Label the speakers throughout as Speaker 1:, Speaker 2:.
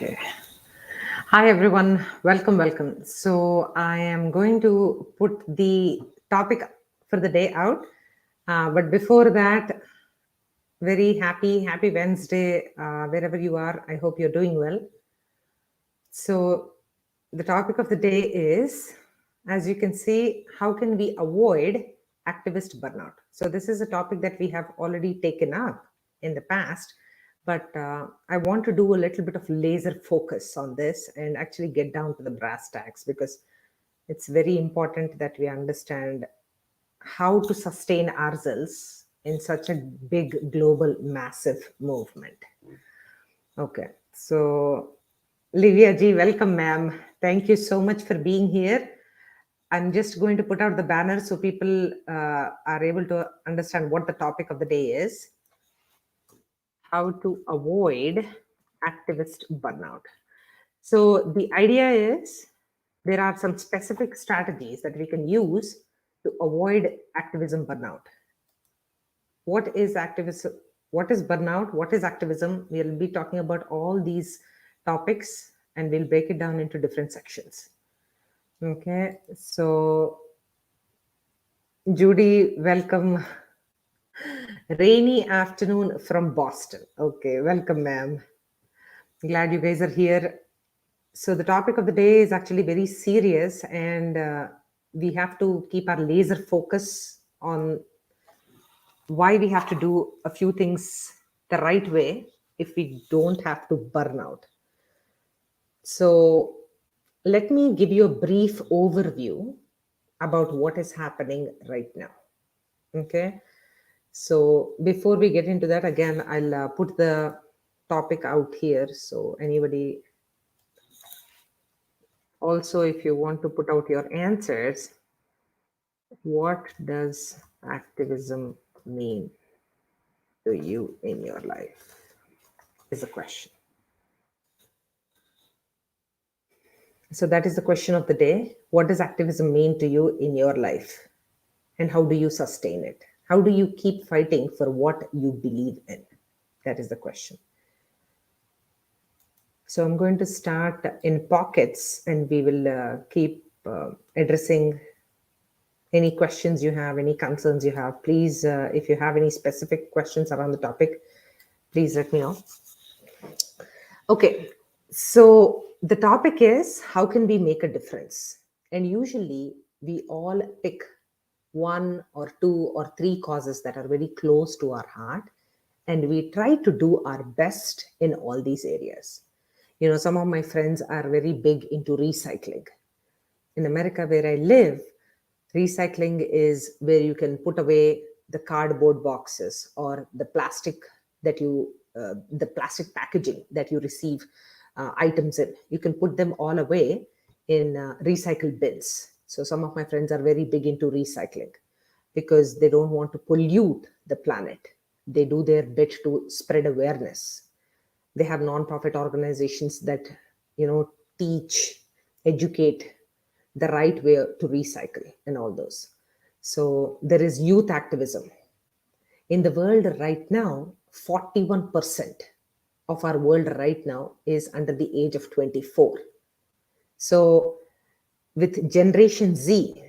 Speaker 1: Okay. Hi, everyone. Welcome. So, I am going to put the topic for the day out. But before that, very happy Wednesday, wherever you are. I hope you're doing well. So, the topic of the day is, as you can see, how can we avoid activist burnout? So, this is a topic that we have already taken up in the past, but I want to do a little bit of laser focus on this and actually get down to the brass tacks, because it's very important that we understand how to sustain ourselves in such a big global massive movement. Okay, so Livia ji, welcome, ma'am. Thank you so much for being here. I'm just going to put out the banner so people are able to understand what the topic of the day is: how to avoid activist burnout. So the idea is there are some specific strategies that we can use to avoid activism burnout. What is activism? What is burnout? What is activism? We'll be talking about all these topics and we'll break it down into different sections. Okay, so Judy, welcome. Rainy afternoon from Boston. Okay, welcome, ma'am. Glad you guys are here. So the topic of the day is actually very serious, and we have to keep our laser focus on why we have to do a few things the right way if we don't have to burn out. So let me give you a brief overview about what is happening right now. Okay. So before we get into that, again, I'll put the topic out here. So anybody, also, if you want to put out your answers, what does activism mean to you in your life? Is a question. So that is the question of the day. What does activism mean to you in your life? And how do you sustain it? How do you keep fighting for what you believe in? That is the question. So I'm going to start in pockets, and we will keep addressing any questions you have, any concerns you have. Please, if you have any specific questions around the topic, please let me know. Okay, so the topic is, how can we make a difference? And usually we all pick one or two or three causes that are very close to our heart, and we try to do our best in all these areas. You know, some of my friends are very big into recycling. In America, where I live, recycling is where you can put away the cardboard boxes or the plastic the plastic packaging that you receive items in. You can put them all away in recycle bins. So some of my friends are very big into recycling because they don't want to pollute the planet. They do their bit to spread awareness. They have non-profit organizations that, teach, educate the right way to recycle and all those. So there is youth activism. In the world right now, 41% of our world right now is under the age of 24. So with Generation Z,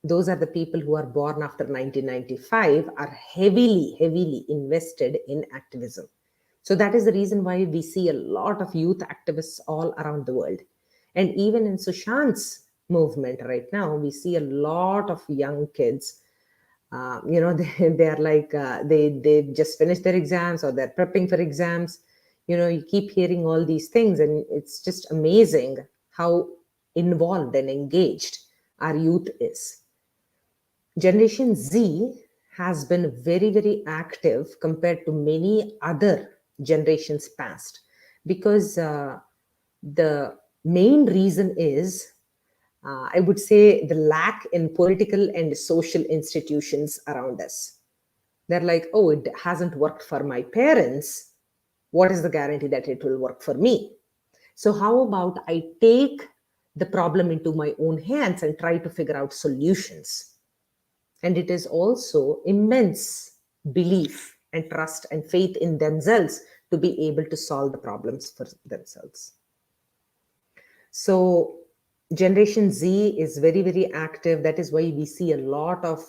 Speaker 1: those are the people who are born after 1995, are heavily invested in activism. So that is the reason why we see a lot of youth activists all around the world. And even in Sushant's movement right now, we see a lot of young kids. They are like, they just finished their exams or they're prepping for exams. You keep hearing all these things, and it's just amazing how involved and engaged our youth is. Generation Z has been very active compared to many other generations past, because the main reason is, I would say, the lack in political and social institutions around us. They're like, oh, it hasn't worked for my parents. What is the guarantee that it will work for me? So how about I take the problem into my own hands and try to figure out solutions? And it is also immense belief and trust and faith in themselves to be able to solve the problems for themselves. So Generation Z is very, very active. That is why we see a lot of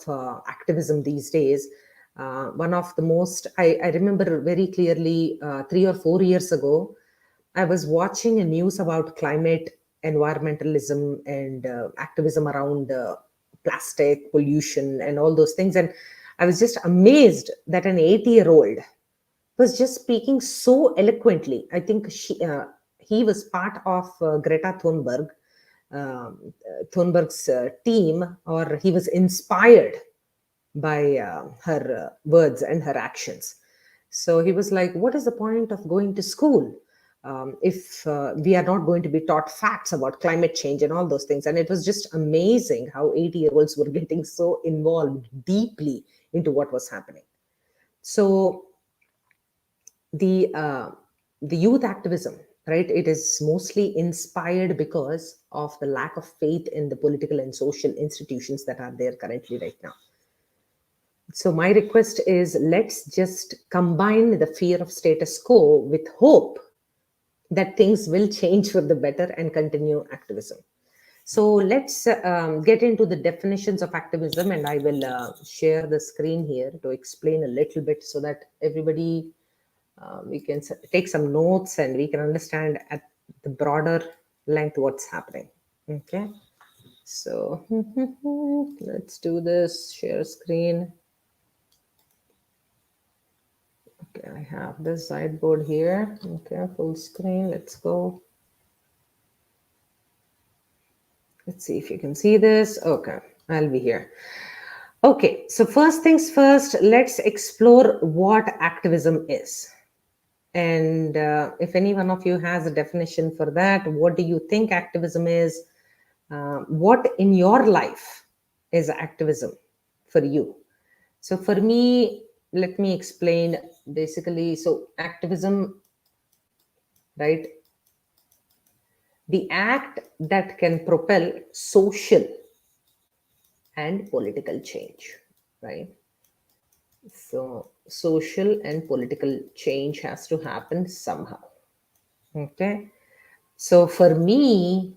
Speaker 1: activism these days. One of the most, I remember very clearly 3 or 4 years ago, I was watching a news about climate environmentalism and activism around plastic pollution and all those things. And I was just amazed that an 80-year-old was just speaking so eloquently. I think he was part of Greta Thunberg's team, or he was inspired by her words and her actions. So he was like, what is the point of going to school if we are not going to be taught facts about climate change and all those things? And it was just amazing how 80-year-olds were getting so involved deeply into what was happening. So the uh, the youth activism, right, it is mostly inspired because of the lack of faith in the political and social institutions that are there currently right now. So my request is, let's just combine the fear of status quo with hope that things will change for the better and continue activism. So let's get into the definitions of activism, and I will share the screen here to explain a little bit so that everybody, we can take some notes and we can understand at the broader length what's happening. Okay, so let's do this, share screen. Okay, I have this sideboard here. Okay, full screen, let's go. Let's see if you can see this. Okay, I'll be here. Okay, so first things first, let's explore what activism is. And if any one of you has a definition for that, what do you think activism is? What in your life is activism for you? So for me, let me explain basically. So activism, right? The act that can propel social and political change, right? So social and political change has to happen somehow. Okay. So for me,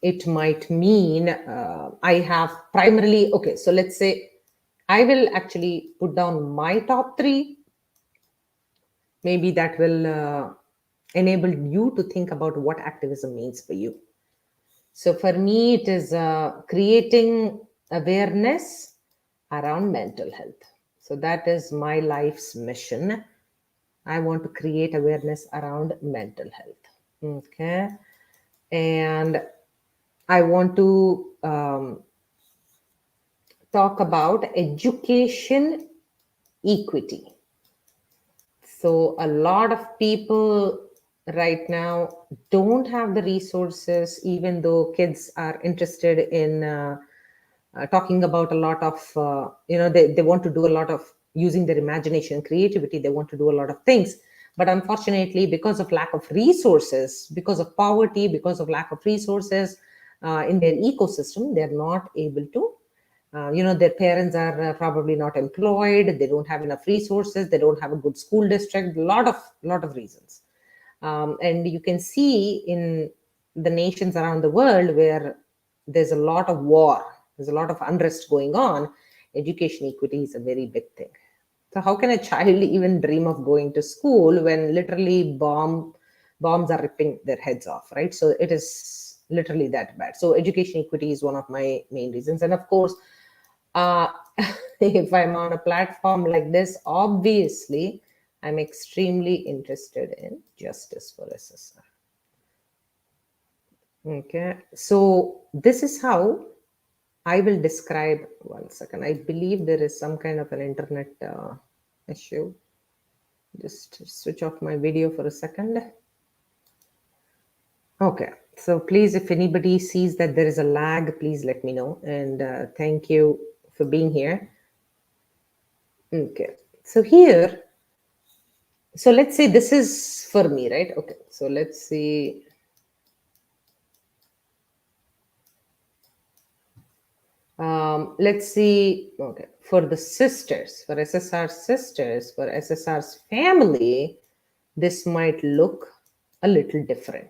Speaker 1: it might mean I have primarily, okay, so let's say I will actually put down my top three. Maybe that will enable you to think about what activism means for you. So for me, it is creating awareness around mental health. So that is my life's mission. I want to create awareness around mental health. Okay. And I want to talk about education equity. So a lot of people right now don't have the resources, even though kids are interested in talking about a lot of, they want to do a lot of using their imagination, creativity. They want to do a lot of things. But unfortunately, because of lack of resources, because of poverty, because of lack of resources in their ecosystem, they're not able to their parents are probably not employed, they don't have enough resources, they don't have a good school district, lot of reasons. And you can see in the nations around the world where there's a lot of war, there's a lot of unrest going on, education equity is a very big thing. So how can a child even dream of going to school when literally bombs are ripping their heads off, right? So it is literally that bad. So education equity is one of my main reasons. And of course, uh, if I'm on a platform like this, obviously, I'm extremely interested in justice for SSR. Okay, so this is how I will describe. 1 second. I believe there is some kind of an internet issue. Just switch off my video for a second. Okay, so please, if anybody sees that there is a lag, please let me know. And thank you for being here. Okay, so here, so let's say this is for me, right? Okay, so let's see. Let's see, okay, for the sisters, for SSR sisters, for SSR's family, this might look a little different.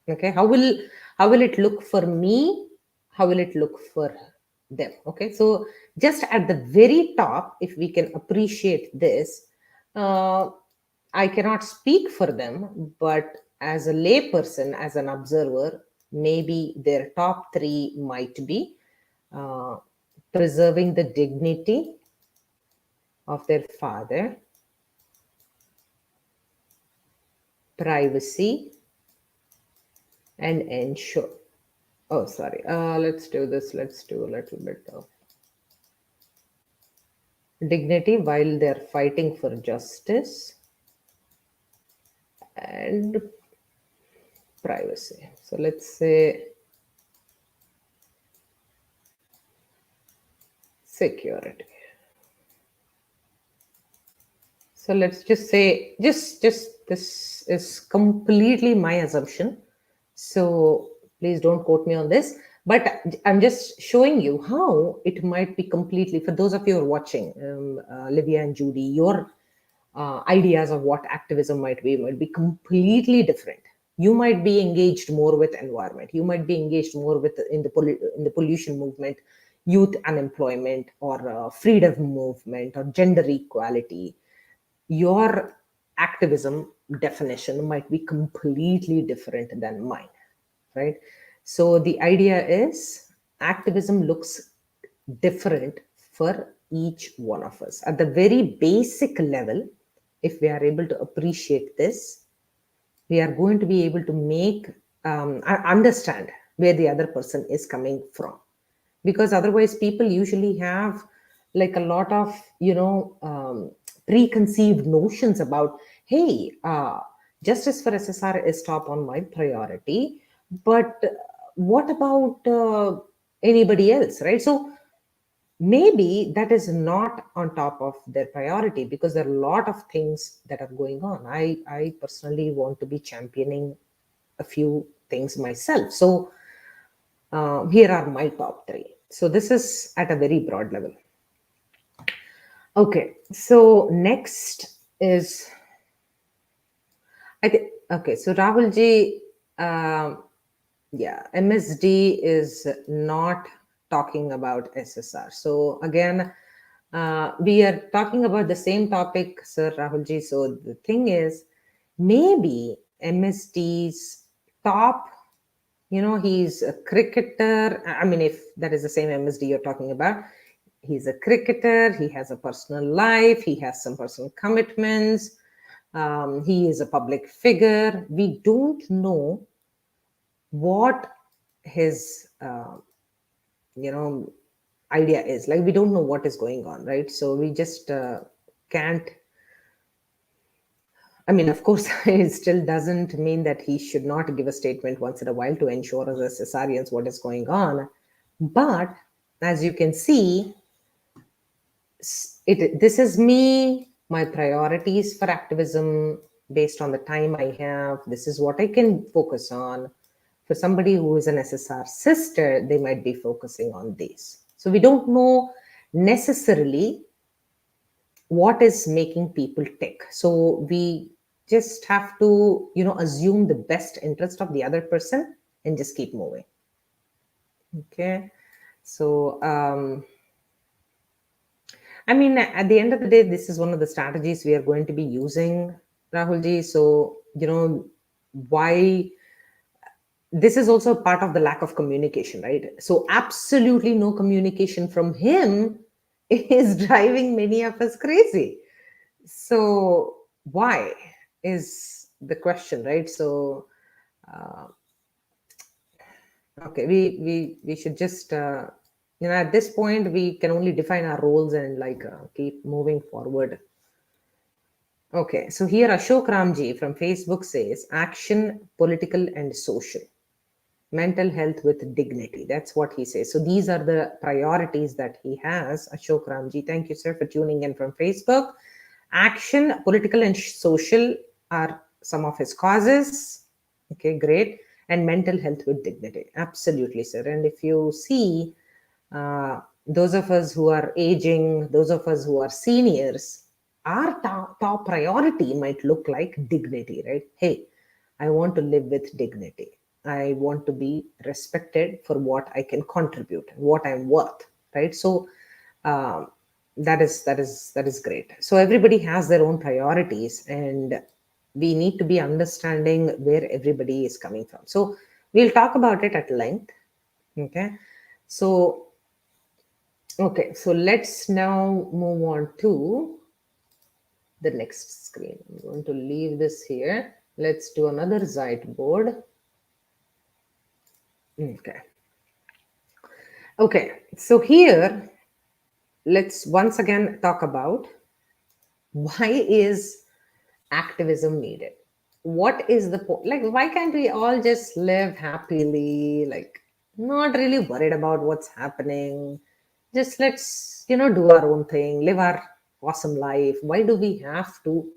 Speaker 1: Okay, how will it look for me? How will it look for them? Okay, so just at the very top, if we can appreciate this, uh, I cannot speak for them, but as a layperson, as an observer, maybe their top three might be uh, preserving the dignity of their father, privacy, and ensure. Oh, sorry. Let's do this. Let's do a little bit of dignity while they're fighting for justice and privacy. So let's say security. So let's just say just this is completely my assumption. So please don't quote me on this. But I'm just showing you how it might be completely, for those of you who are watching, Livia and Judy, your ideas of what activism might be completely different. You might be engaged more with environment. You might be engaged more with in the pollution movement, youth unemployment, or freedom movement, or gender equality. Your activism definition might be completely different than mine, right? So the idea is activism looks different for each one of us. At the very basic level, if we are able to appreciate this, we are going to be able to make understand where the other person is coming from, because otherwise people usually have like a lot of preconceived notions about, hey, justice for SSR is top on my priority, but what about anybody else, right? So maybe that is not on top of their priority, because there are a lot of things that are going on. I personally want to be championing a few things myself. So here are my top three. So this is at a very broad level. Okay, so next is, I think, okay, so Rahulji, yeah, MSD is not talking about SSR. So again, we are talking about the same topic, Sir Rahulji. So the thing is, maybe MSD's top, he's a cricketer. I mean, if that is the same MSD you're talking about, he's a cricketer, he has a personal life, he has some personal commitments, he is a public figure. We don't know what his idea is. Like, we don't know what is going on, right? So we just can't. I mean, of course, it still doesn't mean that he should not give a statement once in a while to ensure as Cesarians what is going on. But as you can see, this is me, my priorities for activism based on the time I have. This is what I can focus on. For somebody who is an SSR sister, they might be focusing on this. So we don't know necessarily what is making people tick. So we just have to, assume the best interest of the other person and just keep moving. Okay. So, I mean, at the end of the day, this is one of the strategies we are going to be using, Rahulji. So, why this is also part of the lack of communication, right? So absolutely no communication from him is driving many of us crazy. So why is the question, right? So okay, we should just at this point we can only define our roles and keep moving forward. Okay, so here Ashok Ramji from Facebook says action, political and social, mental health with dignity. That's what he says. So these are the priorities that he has. Ashok Ramji, thank you, sir, for tuning in from Facebook. Action, political and social are some of his causes. Okay, great. And mental health with dignity. Absolutely, sir. And if you see, those of us who are aging, those of us who are seniors, our top priority might look like dignity, right? Hey, I want to live with dignity. I want to be respected for what I can contribute and what I'm worth, right? So um, that is great. So everybody has their own priorities, and we need to be understanding where everybody is coming from. So we'll talk about it at length. Okay. So okay, so let's now move on to the next screen. I'm going to leave this here. Let's do another Zite-board. Okay. Okay, so here, let's once again talk about why is activism needed? What is the point? Like, why can't we all just live happily, like, not really worried about what's happening? Just let's, do our own thing, live our awesome life. Why do we have to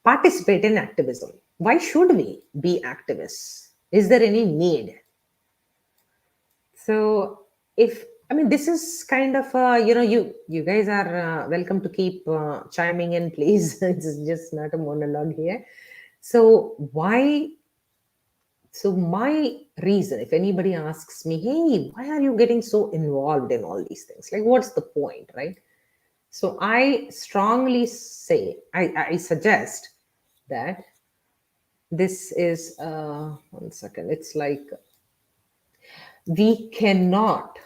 Speaker 1: participate in activism? Why should we be activists? Is there any need? So, if I mean, this is kind of you guys are welcome to keep chiming in, please. It's just not a monologue here. So why? So my reason, if anybody asks me, hey, why are you getting so involved in all these things? Like, what's the point, right? So I strongly say, I suggest that this is one second. It's like we cannot,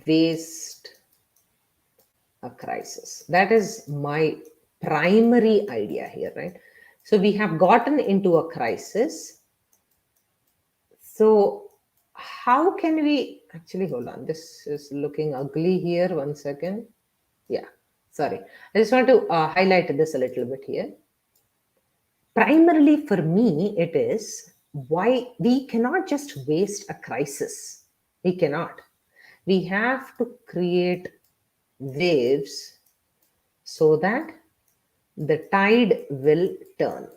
Speaker 1: waste a crisis. That is my primary idea here, right? So we have gotten into a crisis. So how can we actually hold on? This is looking ugly here. One second. Yeah, sorry. I just want to highlight this a little bit here. Primarily for me, it is why we cannot just waste a crisis. We cannot. We have to create waves so that the tide will turn.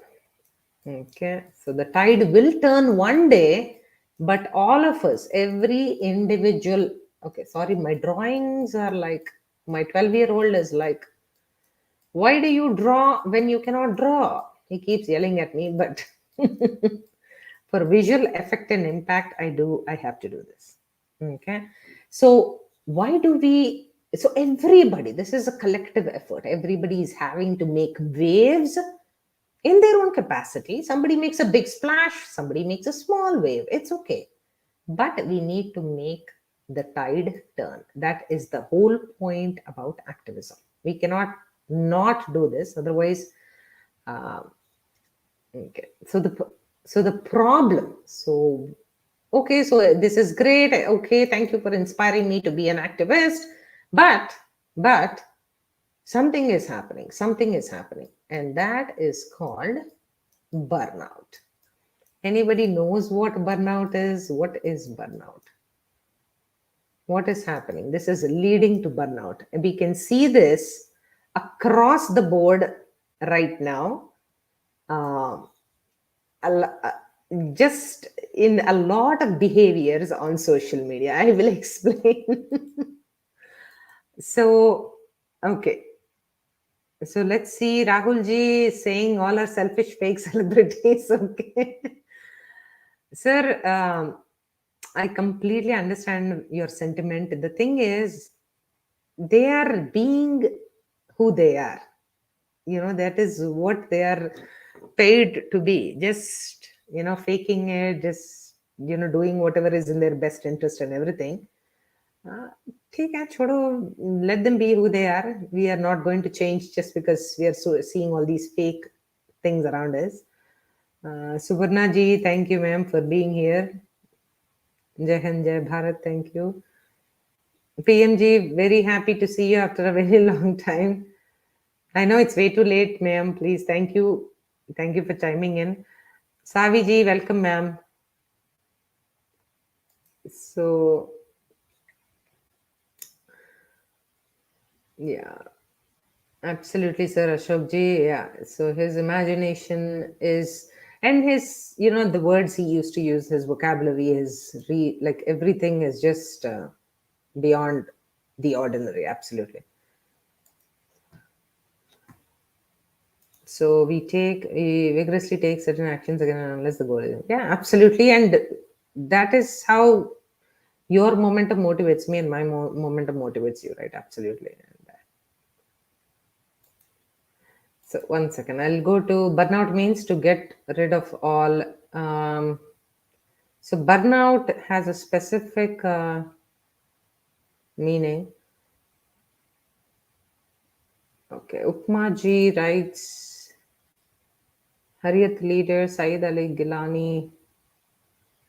Speaker 1: Okay, so the tide will turn one day, but all of us, every individual, okay, sorry, my drawings are like, my 12-year-old is like, why do you draw when you cannot draw? He keeps yelling at me, but for visual effect and impact, I have to do this. Okay. So why do we, so everybody, this is a collective effort. Everybody is having to make waves in their own capacity. Somebody makes a big splash, somebody makes a small wave. It's okay. But we need to make the tide turn. That is the whole point about activism. We cannot not do this. Otherwise, uh, okay. So the problem. So okay, so this is great. Okay, thank you for inspiring me to be an activist. But something is happening. Something is happening, and that is called burnout. Anybody knows what burnout is? What is burnout? What is happening? This is leading to burnout. And we can see this across the board right now. Uh, just in a lot of behaviors on social media. I will explain. So, okay. So let's see. Rahul ji is saying all are selfish fake celebrities. Okay. Sir, I completely understand your sentiment. The thing is, they are being who they are. That is what they are paid to be. Just, faking it, just, doing whatever is in their best interest and everything. ठीक है छोड़ो, let them be who they are. We are not going to change just because we are seeing all these fake things around us. Subarna ji, thank you, ma'am, for being here. Jai Hind, Jai Bharat, thank you. PMG, very happy to see you after a very long time. I know it's way too late, ma'am. Please, thank you. Thank you for chiming in. Savi ji, welcome, ma'am. So, yeah, absolutely, sir. Ashok ji, yeah. So his imagination is, and his, the words he used to use, his vocabulary is like everything is just beyond the ordinary. Absolutely. So we vigorously take certain actions again unless the goal is. Yeah, absolutely. And that is how your momentum motivates me and my momentum motivates you, right? Absolutely. And, so one second, I'll go to burnout means to get rid of all. So burnout has a specific meaning. Okay, Upmaji writes, Harriet leader Saeed Ali Gilani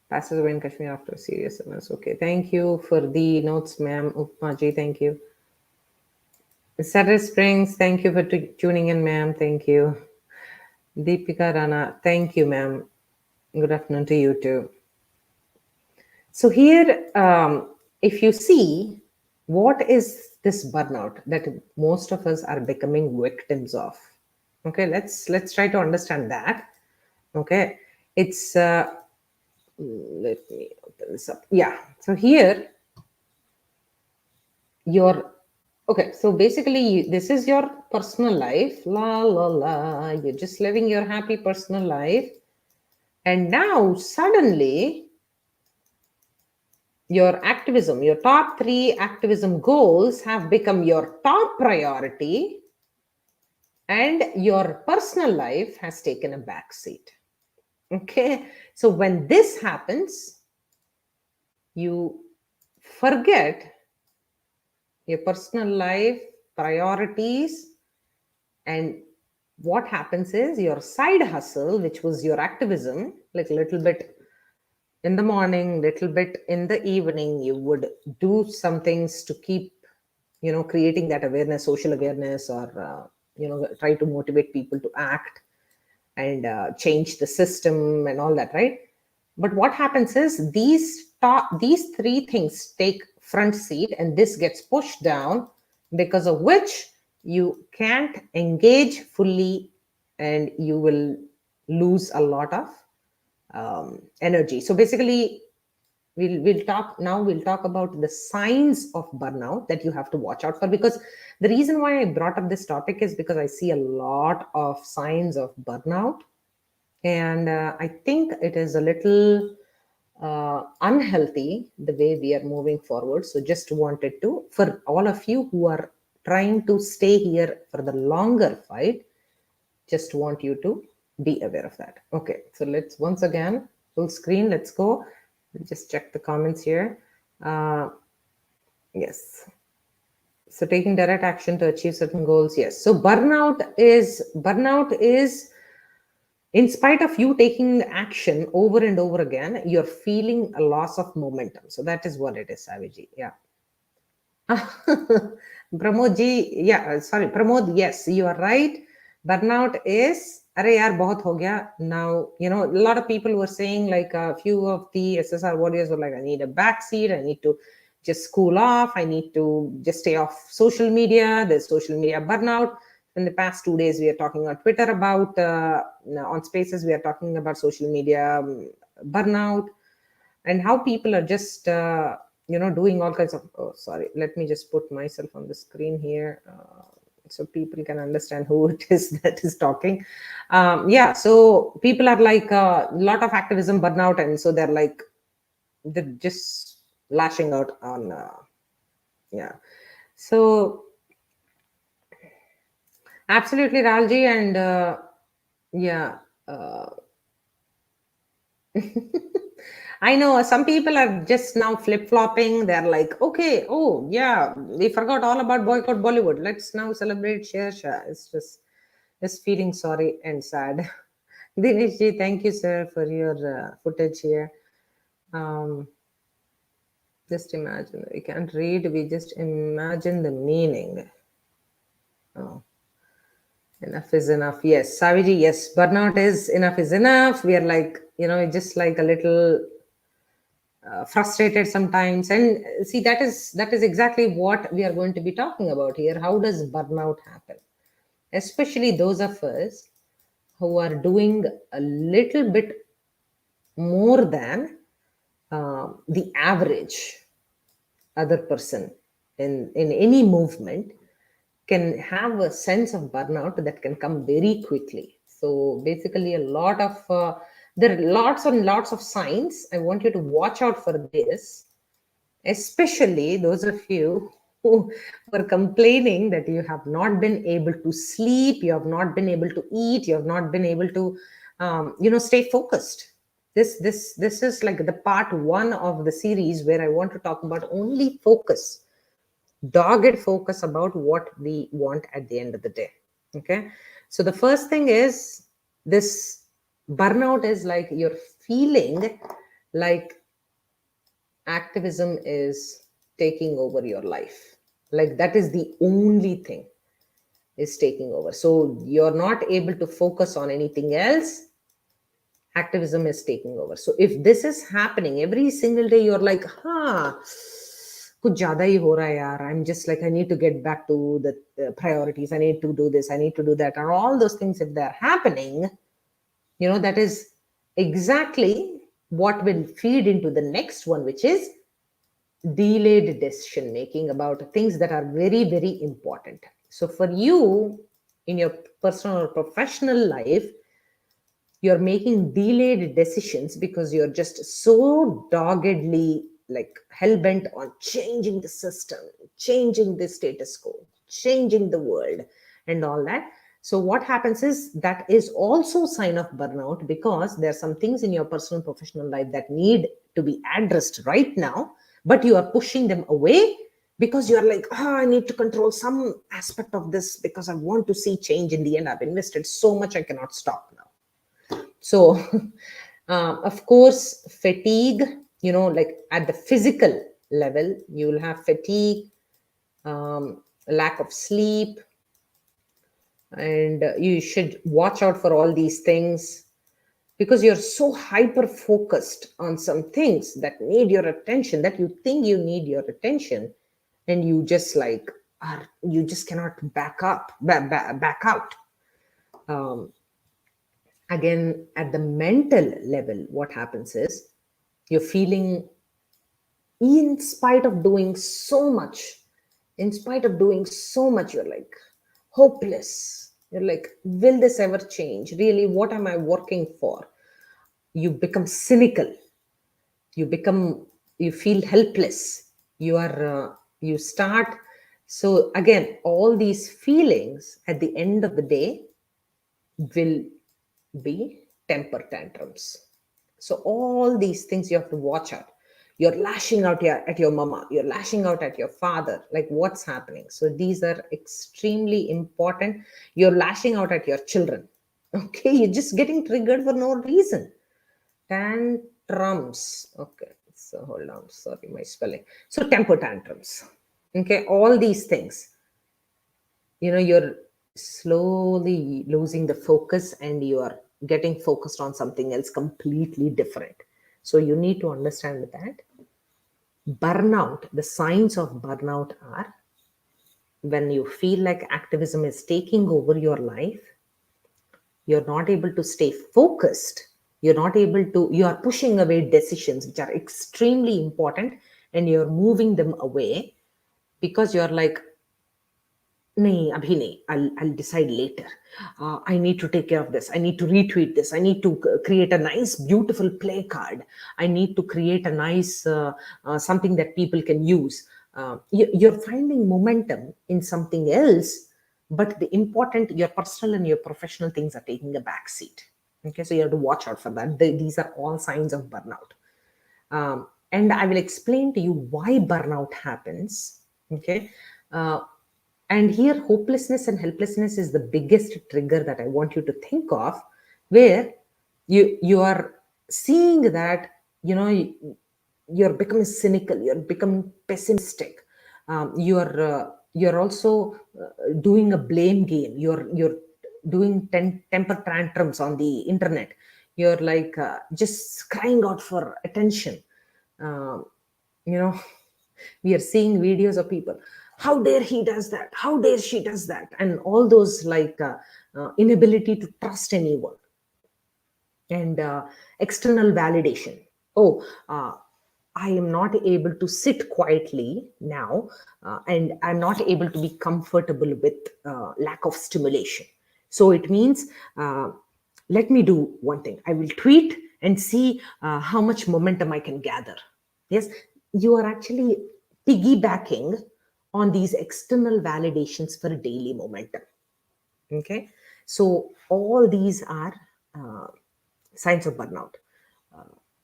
Speaker 1: passes away in Kashmir after a serious illness. Okay, thank you for the notes, ma'am. Upmaji, thank you. Saturday Springs, thank you for tuning in, ma'am. Thank you. Deepika Rana, thank you, ma'am. Good afternoon to you too. So here, if you see, what is this burnout that most of us are becoming victims of? Okay, let's try to understand that. Okay, it's let me open this up. Yeah, so here your okay. So basically, this is your personal life. La la la. You're just living your happy personal life, and now suddenly your activism, your top 3 activism goals have become your top priority, and your personal life has taken a back seat. Okay, so when this happens, you forget your personal life priorities, and what happens is your side hustle, which was your activism, like a little bit in the morning, little bit in the evening, you would do some things to keep creating that awareness, social awareness, or try to motivate people to act and change the system and all that, right? But what happens is these 3 things take front seat, and this gets pushed down, because of which you can't engage fully, and you will lose a lot of energy. So basically, we'll talk about the signs of burnout that you have to watch out for, because the reason why I brought up this topic is because I see a lot of signs of burnout, and I think it is a little unhealthy the way we are moving forward. So just wanted to, for all of you who are trying to stay here for the longer fight, just want you to be aware of that. Okay, so let's once again full screen. Let's go. Just check the comments here. Yes. So taking direct action to achieve certain goals. Yes. So burnout is in spite of you taking action over and over again, you're feeling a loss of momentum. So that is what it is, Saviji. Yeah. Pramod ji, yeah, sorry, Pramod, yes, you are right. Burnout is, arey yaar, bahut ho gaya. Now, a lot of people were saying, like a few of the SSR warriors were like, I need a backseat, I need to just cool off, I need to just stay off social media. There's social media burnout. In the past 2 days, we are talking on Twitter about, on Spaces, we are talking about social media burnout, and how people are just doing all kinds of, oh sorry, let me just put myself on the screen here, so people can understand who it is that is talking. Yeah, so people are like a lot of activism burnout, and so they're just lashing out on yeah. So absolutely, Ralji, and yeah, I know some people are just now flip flopping. They're like, okay, oh yeah, we forgot all about boycott Bollywood. Let's now celebrate Sher Shah. It's just feeling sorry and sad. Dinesh ji, thank you, sir, for your footage here. Um, just imagine. We can't read. We just imagine the meaning. Oh, enough is enough. Yes, Saviji. Yes, burnout is enough is enough. We are like, just like a little frustrated sometimes, and see, that is exactly what we are going to be talking about here. How does burnout happen, especially those of us who are doing a little bit more than the average other person in any movement. can have a sense of burnout that can come very quickly. So basically, there are lots and lots of signs. I want you to watch out for this, especially those of you who are complaining that you have not been able to sleep, you have not been able to eat, you have not been able to, stay focused. This is like the part one of the series where I want to talk about only focus, dogged focus about what we want at the end of the day. Okay, so the first thing is this burnout is like you're feeling like activism is taking over your life, like that is the only thing is taking over, so you're not able to focus on anything else. Activism is taking over. So if this is happening every single day, you're like, कुछ ज़्यादा ही हो रहा है यार. I'm just like, I need to get back to the priorities. I need to do this. I need to do that. And all those things, if they're happening, that is exactly what will feed into the next one, which is delayed decision making about things that are very, very important. So for you, in your personal or professional life, you're making delayed decisions because you're just so doggedly like hell-bent on changing the system, changing the status quo, changing the world and all that. So what happens is that is also a sign of burnout, because there are some things in your personal professional life that need to be addressed right now, but you are pushing them away because you're like, I need to control some aspect of this because I want to see change. In the end, I've invested so much, I cannot stop now. So, of course, fatigue, like at the physical level, you will have fatigue, lack of sleep, and you should watch out for all these things because you're so hyper focused on some things that need your attention, that you think you need your attention, and you just like you just cannot back out. Again, at the mental level, what happens is you're feeling, in spite of doing so much, you're like hopeless. You're like, will this ever change? Really, what am I working for? You become cynical. You feel helpless. You start. So again, all these feelings at the end of the day will be temper tantrums. So all these things you have to watch out. You're lashing out at your mama, you're lashing out at your father, like what's happening. So these are extremely important. You're lashing out at your children. Okay, you're just getting triggered for no reason. Tantrums. Okay, so hold on, sorry, my spelling. So temper tantrums. Okay, all these things. You're slowly losing the focus and you are getting focused on something else completely different. So you need to understand that burnout, the signs of burnout are when you feel like activism is taking over your life, you're not able to stay focused, you are pushing away decisions which are extremely important and you're moving them away because you're like, nahi, abhi nahi. I'll decide later. I need to take care of this. I need to retweet this. I need to create a nice, beautiful play card. I need to create a nice something that people can use. You're finding momentum in something else, but the important, your personal and your professional things are taking a back seat. Okay, so you have to watch out for that. These are all signs of burnout. And I will explain to you why burnout happens. Okay. And here, hopelessness and helplessness is the biggest trigger that I want you to think of, where you are seeing that you're becoming cynical, you're becoming pessimistic, you're also doing a blame game. You're doing temper tantrums on the internet. You're like just crying out for attention. Um, you know we are seeing videos of people, how dare he does that, how dare she does that, and all those like inability to trust anyone, and external validation. Oh, I am not able to sit quietly now, and I'm not able to be comfortable with lack of stimulation. So it means, let me do one thing. I will tweet and see how much momentum I can gather. Yes, you are actually piggybacking on these external validations for daily momentum. Okay, so all these are uh, signs of burnout.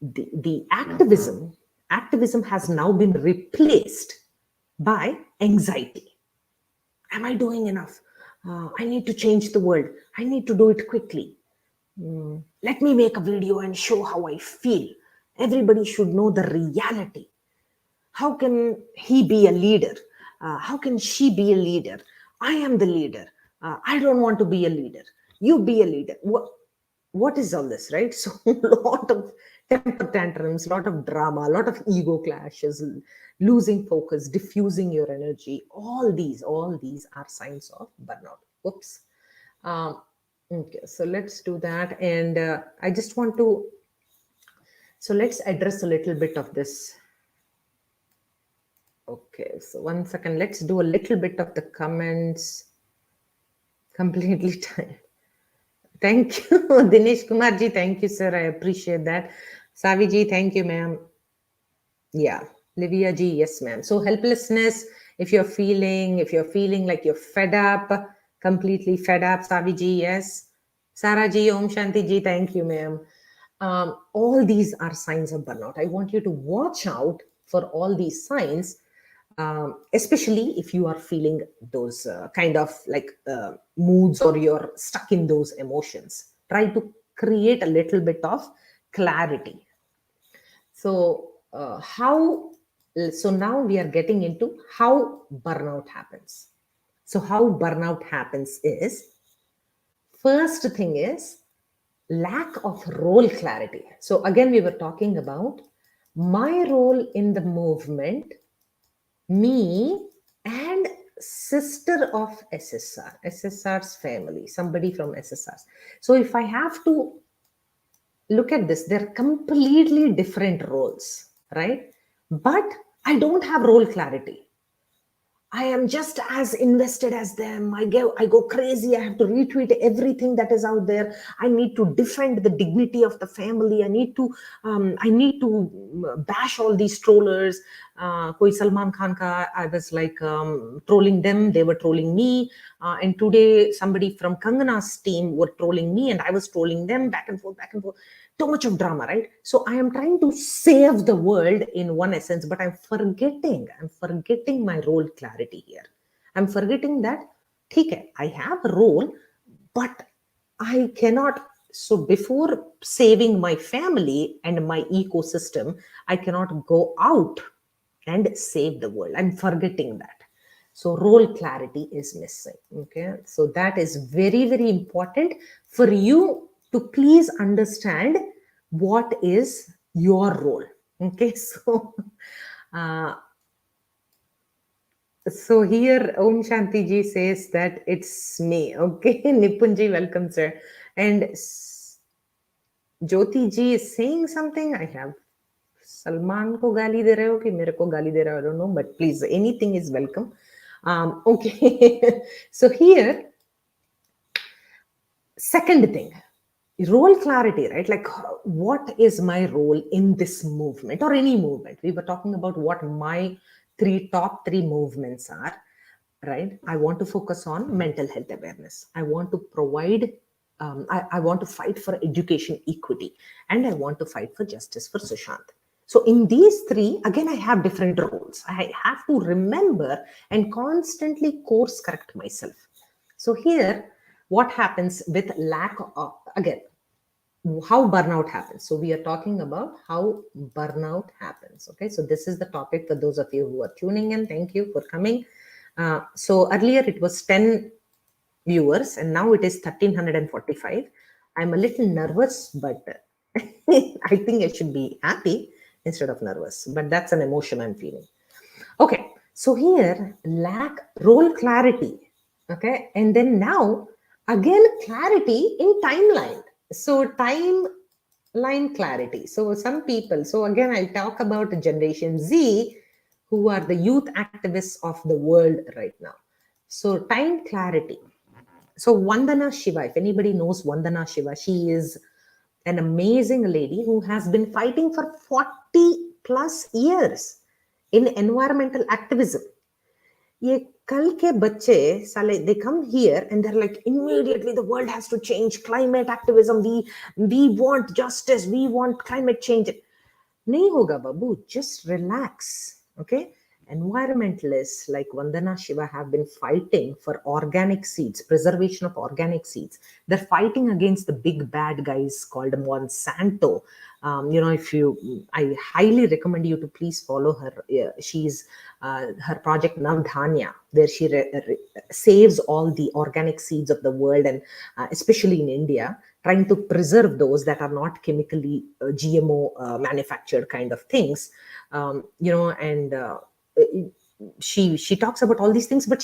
Speaker 1: The activism has now been replaced by anxiety. Am I doing enough? I need to change the world. I need to do it quickly. Let me make a video and show how I feel. Everybody should know the reality. How can he be a leader? How can she be a leader? I am the leader. I don't want to be a leader. You be a leader. What is all this, right? So a lot of temper tantrums, a lot of drama, a lot of ego clashes, losing focus, diffusing your energy. All these are signs of burnout. Whoops. Um, okay, so let's do that. And I just want to, so let's address a little bit of this. Okay, so 1 second. Let's do a little bit of the comments. Completely tired. Thank you, Dinesh Kumarji. Thank you, sir. I appreciate that. Saviji, thank you, ma'am. Yeah, Livia ji, yes, ma'am. So helplessness, if you're feeling like you're fed up, completely fed up, Saviji, yes. Sarah ji, Om Shanti ji, thank you, ma'am. All these are signs of burnout. I want you to watch out for all these signs, especially if you are feeling those kind of like moods, or you're stuck in those emotions. Try to create a little bit of clarity. So, so now we are getting into how burnout happens. So, how burnout happens is, first thing is lack of role clarity. So, again, we were talking about my role in the movement, me, and sister of SSR's family, somebody from SSR's. So, if I have to look at this, they're completely different roles, right? But I don't have role clarity. I am just as invested as them. I go crazy. I have to retweet everything that is out there. I need to defend the dignity of the family. I need to bash all these trollers. Koi Salman Khan ka, I was like trolling them. They were trolling me. And today somebody from Kangana's team were trolling me, and I was trolling them, back and forth, back and forth. Too much of drama, right? So I am trying to save the world in one essence, but I'm forgetting my role clarity here. I'm forgetting that, okay, I have a role, but I cannot. So before saving my family and my ecosystem, I cannot go out and save the world. I'm forgetting that. So role clarity is missing. Okay. So that is very, very important for you to please understand what is your role. Okay. Uh, so here Om Shanti ji says that it's me. Okay. Nipunji, welcome, sir. And Jyoti ji is saying something. I have Salman को गाली दे रहे हो कि मेरे को गाली दे रहे हो, I don't know, but please, anything is welcome. Okay. So here, second thing, role clarity, right? Like, what is my role in this movement or any movement? We were talking about what my top three movements are, right? I want to focus on mental health awareness. I want to provide, I want to fight for education equity, and I want to fight for justice for Sushant. So in these three, again, I have different roles. I have to remember and constantly course correct myself. So here, what happens with lack of, again, how burnout happens. So we are talking about how burnout happens. Okay, so this is the topic for those of you who are tuning in. Thank you for coming. So earlier it was 10 viewers, and now it is 1345. I'm a little nervous, but I think I should be happy instead of nervous. But that's an emotion I'm feeling. Okay, so here, lack role clarity. Okay, and then now again clarity in timeline. So time line clarity. So some people, so again, I'll talk about Generation Z, who are the youth activists of the world right now. So time clarity. So Vandana Shiva, if anybody knows Vandana Shiva, she is an amazing lady who has been fighting for 40 plus years in environmental activism. ये कल के बच्चे साले they come here and they're like immediately the world has to change, climate activism, we want justice, we want climate change. नहीं होगा बाबू, just relax, okay? Environmentalists like Vandana Shiva have been fighting for organic seeds, preservation of organic seeds. They're fighting against the big bad guys called Monsanto. If you, I highly recommend you to please follow her. She's her project Navdhanya, where she saves all the organic seeds of the world, and especially in India, trying to preserve those that are not chemically GMO manufactured kind of things. And she talks about all these things, but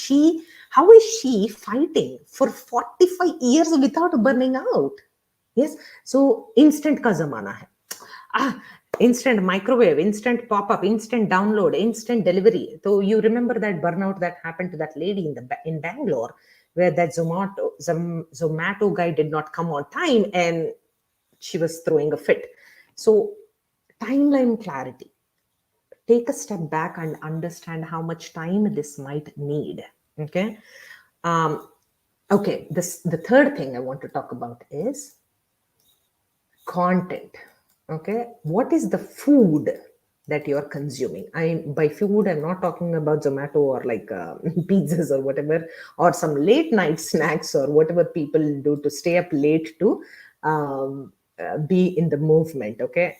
Speaker 1: how is she fighting for 45 years without burning out? Yes, so instant ka zamana hai. Instant microwave, instant pop-up, instant download, instant delivery. So you remember that burnout that happened to that lady in Bangalore, where that Zomato guy did not come on time and she was throwing a fit. So timeline clarity. Take a step back and understand how much time this might need. Okay. The third thing I want to talk about is content. Okay, what is the food that you're consuming? By food, I'm not talking about Zomato or like pizzas or whatever, or some late night snacks or whatever people do to stay up late to be in the movement. Okay,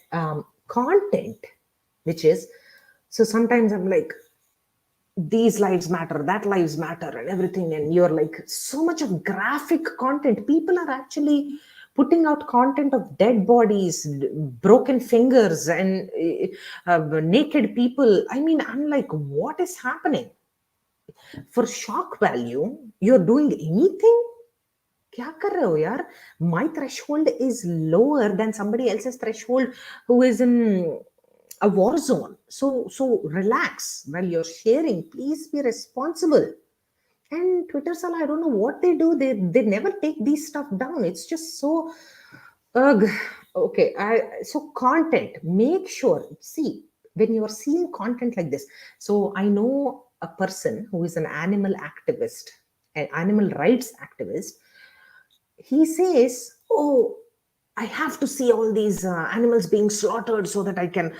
Speaker 1: content, which is, so sometimes I'm like, these lives matter, that lives matter, and everything, and you're like, so much of graphic content. People are actually putting out content of dead bodies, broken fingers, and naked people. I mean, I'm like, what is happening? For shock value, you're doing anything? क्या कर रहे हो यार? My threshold is lower than somebody else's threshold who is in a war zone. So relax while you're sharing. Please be responsible. And Twitter sala, I don't know what they do. They never take these stuff down. It's just so ugh. Okay. So content. Make sure. See, when you are seeing content like this. So I know a person who is an animal activist, an animal rights activist. He says, "Oh, I have to see all these animals being slaughtered so that I can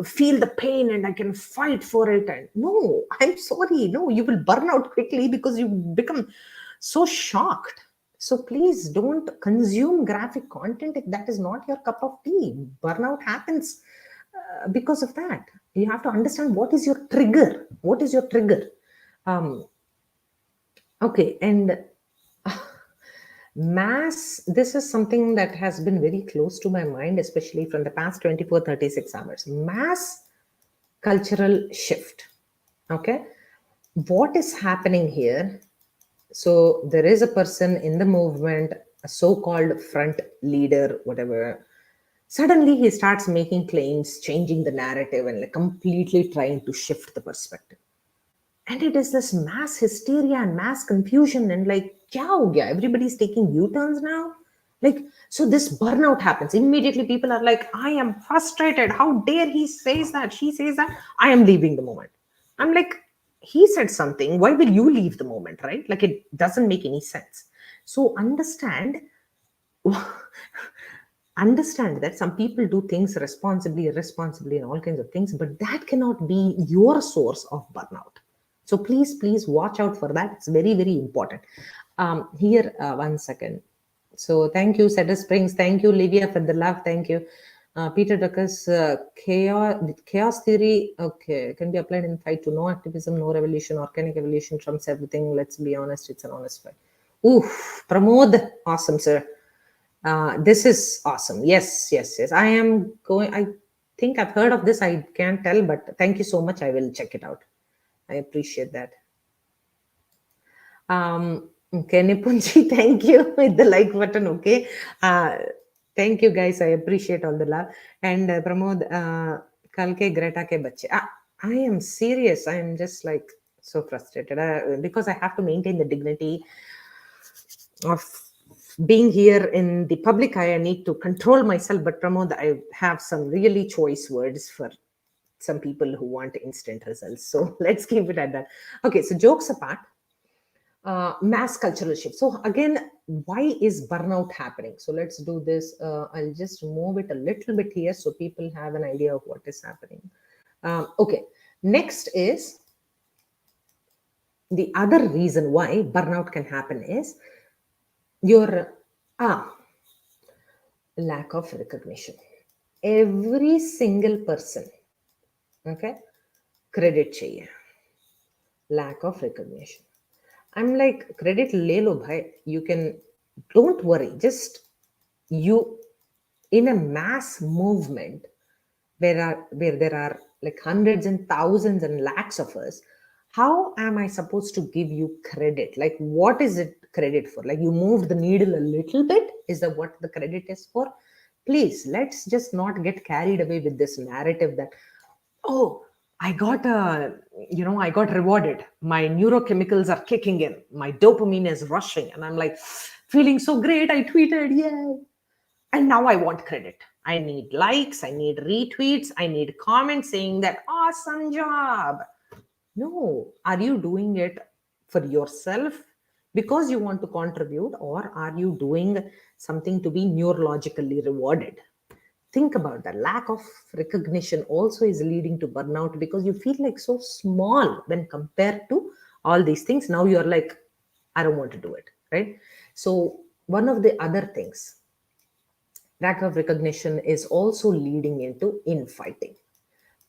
Speaker 1: feel the pain and I can fight for it." And no, I'm sorry, no, you will burn out quickly because you become so shocked. So please don't consume graphic content if that is not your cup of tea. Burnout happens because of that. You have to understand what is your trigger. What is your trigger? Okay, and mass, this is something that has been very close to my mind, especially from the past 24-36 hours. Mass cultural shift. Okay, what is happening here? So there is a person in the movement, a so-called front leader, whatever. Suddenly he starts making claims, changing the narrative, and like completely trying to shift the perspective. And it is this mass hysteria and mass confusion, and like, kya ho gaya? Everybody's taking U-turns now. Like, so this burnout happens. Immediately people are like, I am frustrated. How dare he says that? She says that. I am leaving the moment. I'm like, he said something. Why will you leave the moment, right? Like, it doesn't make any sense. So understand that some people do things responsibly, irresponsibly, and all kinds of things, but that cannot be your source of burnout. So please watch out for that. It's very, very important. Here, 1 second. So thank you, Cedar Springs. Thank you, Livia, for the love. Thank you. Peter Duckus, chaos theory, okay, can be applied in fight to no activism, no revolution, organic evolution trumps everything. Let's be honest, it's an honest fight. Oof, Pramod, awesome, sir. This is awesome. Yes. I think I've heard of this. I can't tell, but thank you so much. I will check it out. I appreciate that. Okay, Nipunji, thank you with the like button. Okay. Thank you, guys. I appreciate all the love. And Pramod, kal ke Greta ke bache. I am serious. I am just like so frustrated because I have to maintain the dignity of being here in the public eye. I need to control myself. But Pramod, I have some really choice words for some people who want instant results. So let's keep it at that. Okay, so jokes apart, mass cultural shift. So again, why is burnout happening? So let's do this. I'll just move it a little bit here so people have an idea of what is happening. Okay, next is the other reason why burnout can happen is your lack of recognition. Every single person, okay, credit chahiye, lack of recognition. I'm like, credit le lo bhai. You can, don't worry. Just you, in a mass movement where there are like hundreds and thousands and lakhs of us, how am I supposed to give you credit? Like, what is it credit for? Like, you moved the needle a little bit. Is that what the credit is for? Please, let's just not get carried away with this narrative that, oh, I got rewarded. My neurochemicals are kicking in. My dopamine is rushing. And I'm like, feeling so great. I tweeted, yay. And now I want credit. I need likes. I need retweets. I need comments saying that awesome job. No, are you doing it for yourself because you want to contribute, or are you doing something to be neurologically rewarded? Think about that. Lack of recognition also is leading to burnout because you feel like so small when compared to all these things. Now you're like, I don't want to do it, right? So one of the other things, lack of recognition is also leading into infighting.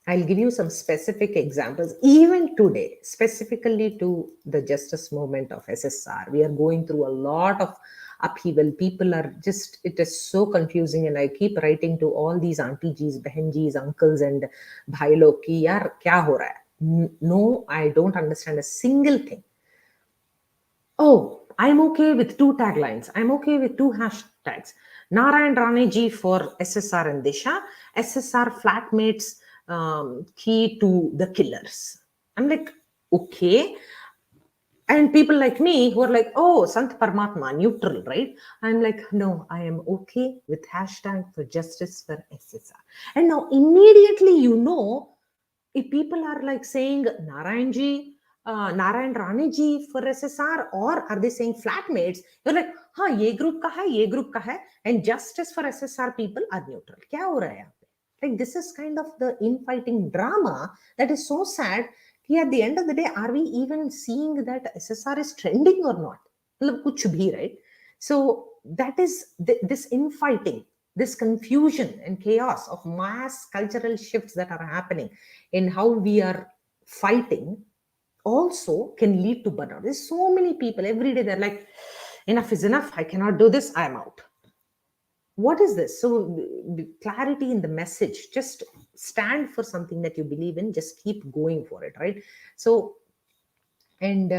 Speaker 1: I'll give you some specific examples. Even today, specifically to the justice movement of SSR, we are going through a lot of upheaval. People are just, it is so confusing. And I keep writing to all these aunties, behenjis, uncles, and bhai log ki, yaar, kya ho raha hai? No, I don't understand a single thing. Oh, I'm okay with two taglines. I'm okay with two hashtags. Narayan Raneji for SSR and Disha, SSR flatmates key to the killers. I'm like, okay. And people like me who are like, oh, Sant Paramatma, neutral, right? I'm like, no, I am okay with hashtag for justice for SSR. And now immediately, if people are like saying Narayan Rane ji for SSR, or are they saying flatmates? You're like, ye group ka hai, ye group ka hai, and justice for SSR people are neutral. Kya ho raha hai? Like, this is kind of the infighting drama that is so sad. At the end of the day, are we even seeing that SSR is trending or not? Kuch bhi, right? So that is this infighting, this confusion and chaos of mass cultural shifts that are happening in how we are fighting also can lead to burnout. There's so many people every day, they're like, enough is enough. I cannot do this. I'm out. What is this? So clarity in the message, just stand for something that you believe in, just keep going for it, right? So and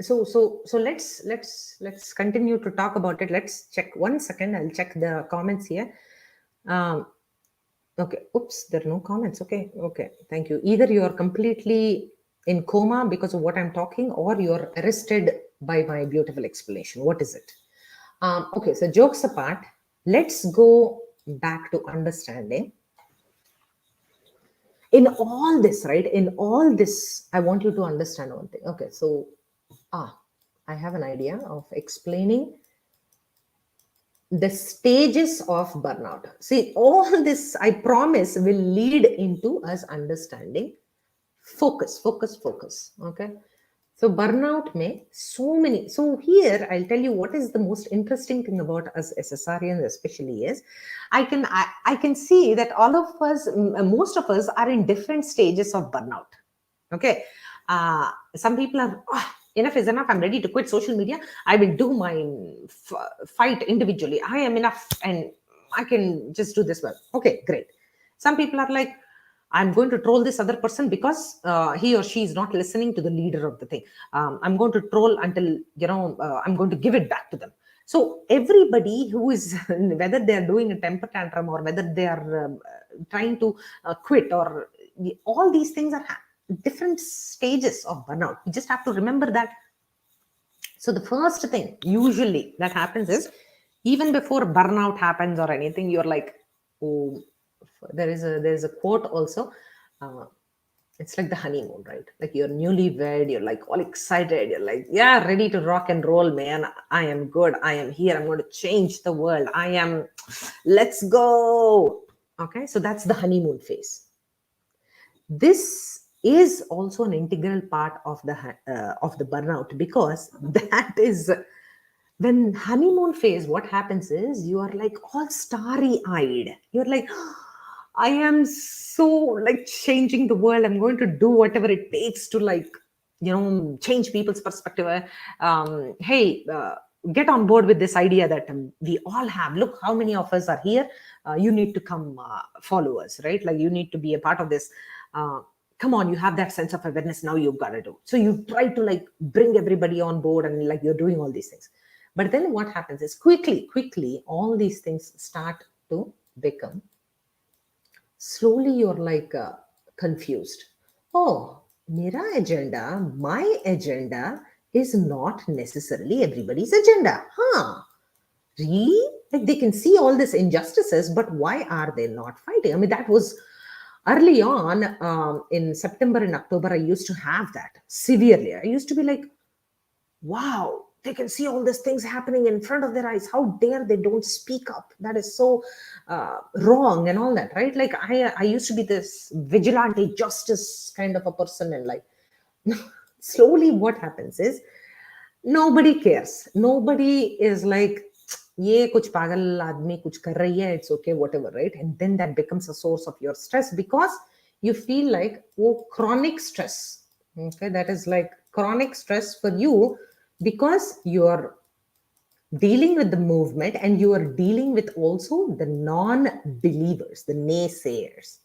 Speaker 1: so let's continue to talk about it. Let's check 1 second. I'll check the comments here. Okay, oops, there are no comments. Okay, thank you. Either you are completely in coma because of what I'm talking, or you're arrested by my beautiful explanation. What is it? Okay, so jokes apart, let's go back to understanding. In all this, right? In all this, I want you to understand one thing. Okay, so I have an idea of explaining the stages of burnout. See, all this, I promise, will lead into us understanding focus. Okay. So burnout may so many. So here I'll tell you what is the most interesting thing about us SSRians, especially is I can see that all of us, most of us, are in different stages of burnout. Okay. Some people are, enough is enough. I'm ready to quit social media. I will do my fight individually. I am enough and I can just do this well. Okay, great. Some people are like, I'm going to troll this other person because he or she is not listening to the leader of the thing. I'm going to troll until, I'm going to give it back to them. So everybody who is, whether they are doing a temper tantrum or whether they are trying to quit, or all these things are different stages of burnout. You just have to remember that. So the first thing usually that happens is, even before burnout happens or anything, you're like, oh, there is a quote also. Uh, it's like the honeymoon, right? Like you're newlywed, you're like all excited, you're like, yeah, ready to rock and roll, man. I am good. I am here. I'm going to change the world. Let's go. Okay, so that's the honeymoon phase. This is also an integral part of the burnout, because that is when honeymoon phase. What happens is you are like all starry eyed. You're like, I am so like changing the world. I'm going to do whatever it takes to, like, change people's perspective. Hey, get on board with this idea that we all have. Look how many of us are here. You need to come follow us, right? Like you need to be a part of this. Come on, you have that sense of awareness. Now you've got to do. So you try to like bring everybody on board, and like you're doing all these things. But then what happens is quickly, all these things start to become, slowly you're like confused. Oh, my agenda is not necessarily everybody's agenda. Huh? Really? Like they can see all these injustices, but why are they not fighting? I mean, that was early on in September and October. I used to have that severely. I used to be like, wow, they can see all these things happening in front of their eyes. How dare they don't speak up? That is so wrong and all that, right? Like I used to be this vigilante justice kind of a person, and like slowly what happens is nobody cares. Nobody is like, ये कुछ पागल आदमी कुछ कर रही है, it's okay, whatever, right? And then that becomes a source of your stress, because you feel like, oh, chronic stress. Okay, that is like chronic stress for you, because you're dealing with the movement and you are dealing with also the non-believers, the naysayers.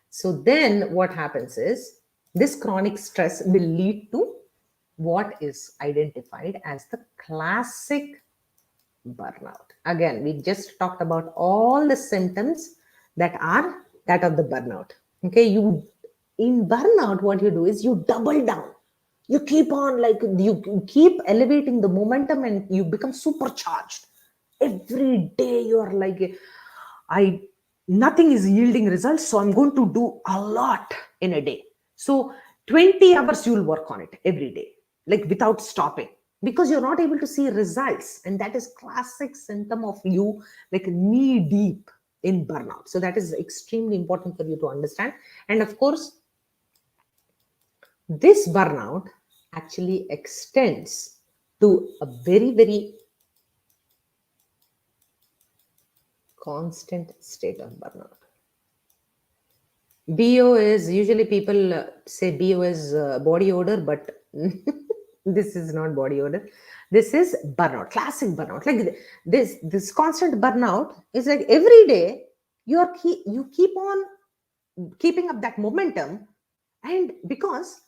Speaker 1: So then what happens is this chronic stress will lead to what is identified as the classic burnout. Again, we just talked about all the symptoms that are that of the burnout. Okay, you in burnout, what you do is you double down. You keep on, like, you keep elevating the momentum and you become supercharged. Every day you are like, I nothing is yielding results, so I'm going to do a lot in a day. So 20 hours you'll work on it every day, like without stopping, because you're not able to see results. And that is classic symptom of you like knee deep in burnout. So that is extremely important for you to understand. And of course, this burnout actually extends to a very constant state of burnout. BO is usually people say BO is body odor, but this is not body odor. This is burnout, classic burnout. Like this constant burnout is like every day you keep on keeping up that momentum, and because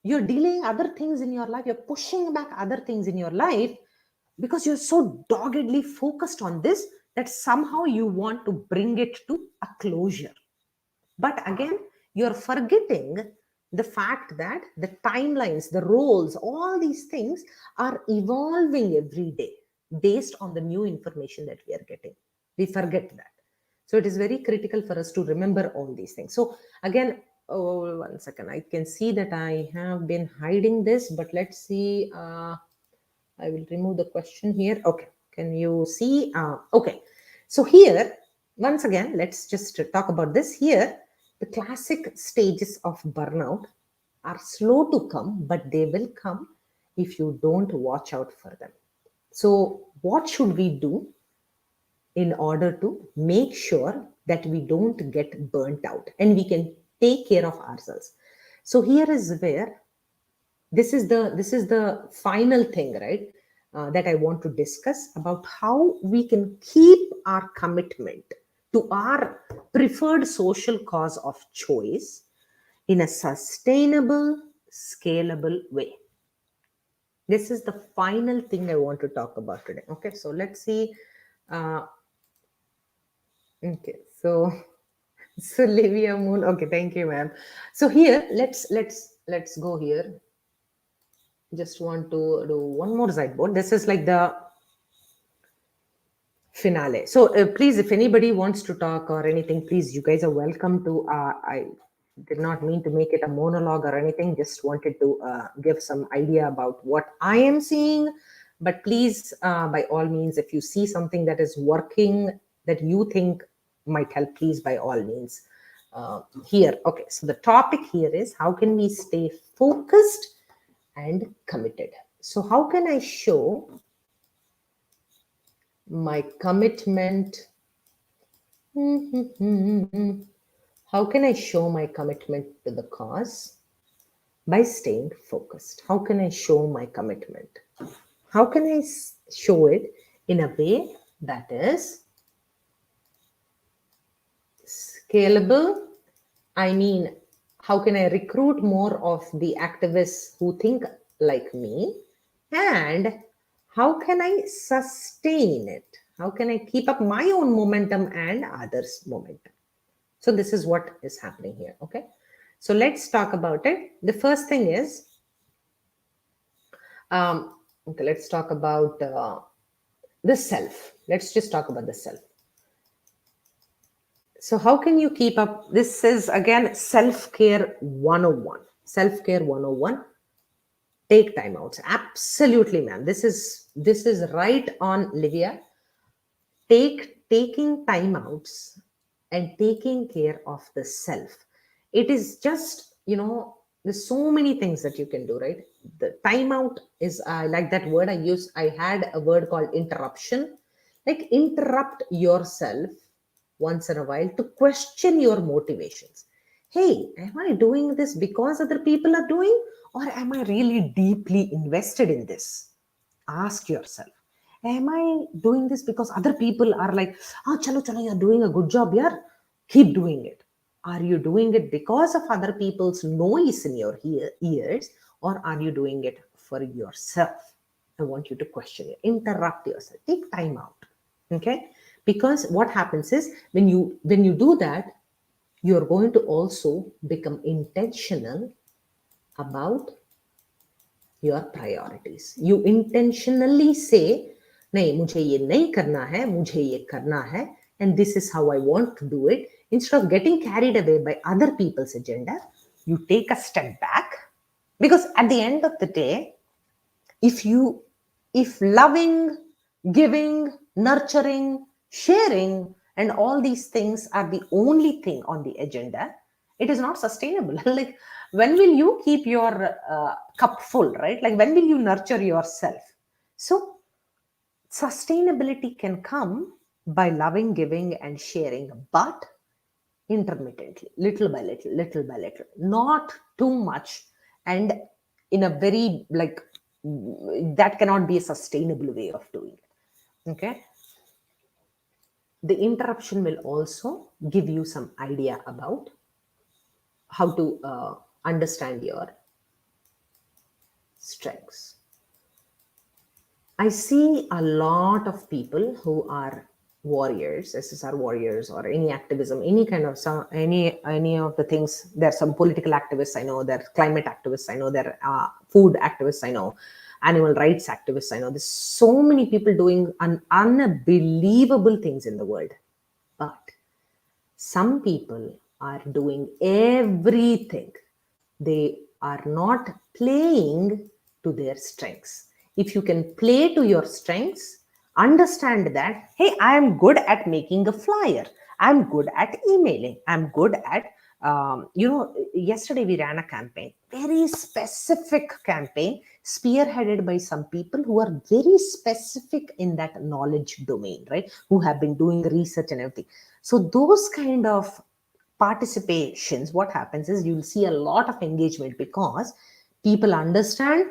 Speaker 1: you're delaying other things in your life, you're pushing back other things in your life, because you're so doggedly focused on this that somehow you want to bring it to a closure. But again, you're forgetting the fact that the timelines, the roles, all these things are evolving every day based on the new information that we are getting. We forget that. So it is very critical for us to remember all these things. So again, oh, 1 second. I can see that I have been hiding this, but let's see. I will remove the question here. Okay. Can you see? Okay. So here, once again, let's just talk about this here. The classic stages of burnout are slow to come, but they will come if you don't watch out for them. So what should we do in order to make sure that we don't get burnt out and we can take care of ourselves? So here is where this is the final thing, right? That I want to discuss about how we can keep our commitment to our preferred social cause of choice in a sustainable, scalable way. This is the final thing I want to talk about today. Okay, so let's see. Okay, so Livia Moon. Okay, thank you, ma'am. So here, let's go here. Just want to do one more sideboard. This is like the finale. So please, if anybody wants to talk or anything, please, you guys are welcome to. I did not mean to make it a monologue or anything. Just wanted to give some idea about what I am seeing. But please, by all means, if you see something that is working that you think might help, please, by all means. Here, okay. So the topic here is how can we stay focused and committed. So how can I show my commitment? How can I show my commitment to the cause? By staying focused. How can I show my commitment? How can I show it in a way that is scalable? I mean, how can I recruit more of the activists who think like me? And how can I sustain it? How can I keep up my own momentum and others' momentum? So this is what is happening here. Okay. So let's talk about it. The first thing is, okay, let's talk about the self. Let's just talk about the self. So how can you keep up? This is again self-care 101. Self-care 101. Take time outs. Absolutely, ma'am. This is right on, Livia. Taking time outs and taking care of the self. It is just, there's so many things that you can do, right? The timeout is, I like that word I use. I had a word called interruption. Like interrupt yourself once in a while to question your motivations. Hey, am I doing this because other people are doing, or am I really deeply invested in this? Ask yourself, am I doing this because other people are like, oh, chalo, chalo, you're doing a good job, yeah, keep doing it? Are you doing it because of other people's noise in your ears, or are you doing it for yourself? I want you to question it. Interrupt yourself. Take time out. Okay? Because what happens is when you do that, you're going to also become intentional about your priorities. You intentionally say, नहीं मुझे ये नहीं करना है, मुझे ये करना है, and this is how I want to do it. Instead of getting carried away by other people's agenda, you take a step back, because at the end of the day, if loving, giving, nurturing, sharing, and all these things are the only thing on the agenda, it is not sustainable. Like, when will you keep your cup full, right? Like, when will you nurture yourself? So sustainability can come by loving, giving, and sharing, but intermittently, little by little, little by little, not too much, and in a very, like, that cannot be a sustainable way of doing it. Okay. The interruption will also give you some idea about how to understand your strengths. I see a lot of people who are warriors, SSR warriors, or any activism, any kind of any of the things. There's some political activists I know. There are climate activists I know. There are food activists I know. Animal rights activists I know. There's so many people doing unbelievable things in the world, but some people are doing everything. They are not playing to their strengths. If you can play to your strengths, understand that, hey, I am good at making a flyer. I'm good at emailing. I'm good at, yesterday we ran a campaign, very specific campaign, spearheaded by some people who are very specific in that knowledge domain, right? Who have been doing research and everything. So those kind of participations, what happens is you'll see a lot of engagement, because people understand,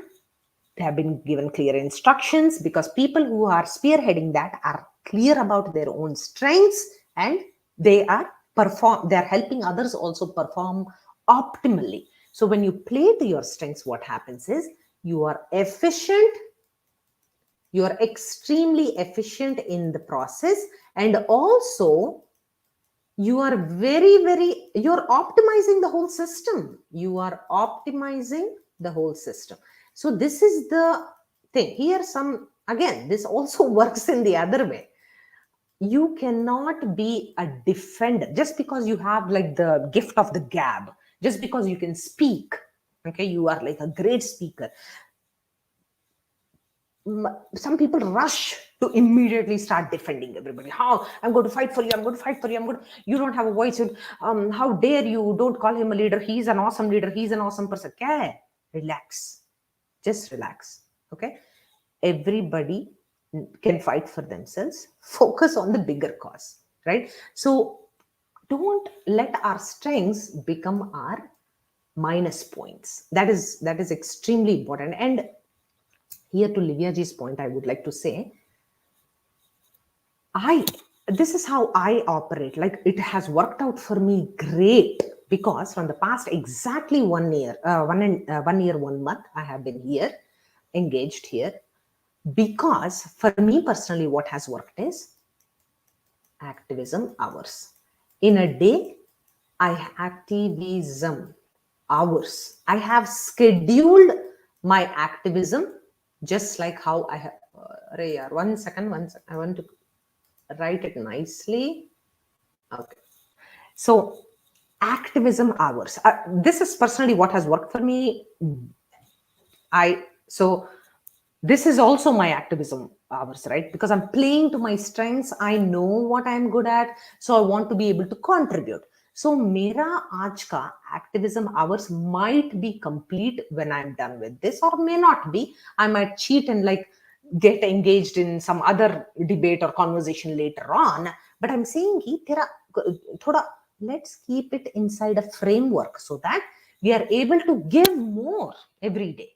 Speaker 1: they have been given clear instructions, because people who are spearheading that are clear about their own strengths, and they're helping others also perform optimally. So when you play to your strengths, what happens is you are efficient, you are extremely efficient in the process, and also you are you're optimizing the whole system. You are optimizing the whole system. So this is the thing here. Again, this also works in the other way. You cannot be a defender just because you have like the gift of the gab, just because you can speak. Okay, you are like a great speaker. Some people rush to immediately start defending everybody. How I'm going to fight for you, I'm going to fight for you, you don't have a voice. How dare you, don't call him a leader, he's an awesome leader, he's an awesome person. Okay, relax, just relax. Okay, everybody can fight for themselves. Focus on the bigger cause, right? So don't let our strengths become our minus points. That is extremely important. And here, to Livia ji's point, I would like to say, this is how I operate. Like, it has worked out for me great, because from the past exactly 1 year, 1 year, 1 month, I have been here, engaged here. Because for me personally, what has worked is activism hours. In a day, activism hours. I have scheduled my activism just like how I have. One second. I want to write it nicely. Okay. So, activism hours. This is personally what has worked for me. This is also my activism hours, right? Because I'm playing to my strengths. I know what I'm good at. So I want to be able to contribute. So mera aaj ka activism hours might be complete when I'm done with this, or may not be. I might cheat and like get engaged in some other debate or conversation later on. But I'm saying ki let's keep it inside a framework so that we are able to give more every day.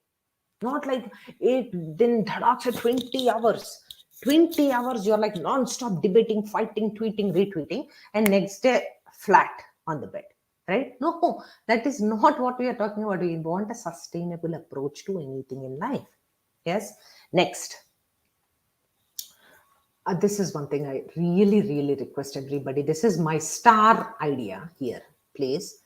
Speaker 1: Not like 8, then dhadak se 20 hours. 20 hours, you're like non-stop debating, fighting, tweeting, retweeting, and next day flat on the bed, right? No, that is not what we are talking about. We want a sustainable approach to anything in life. Yes. Next. This is one thing I really, really request everybody. This is my star idea here, please.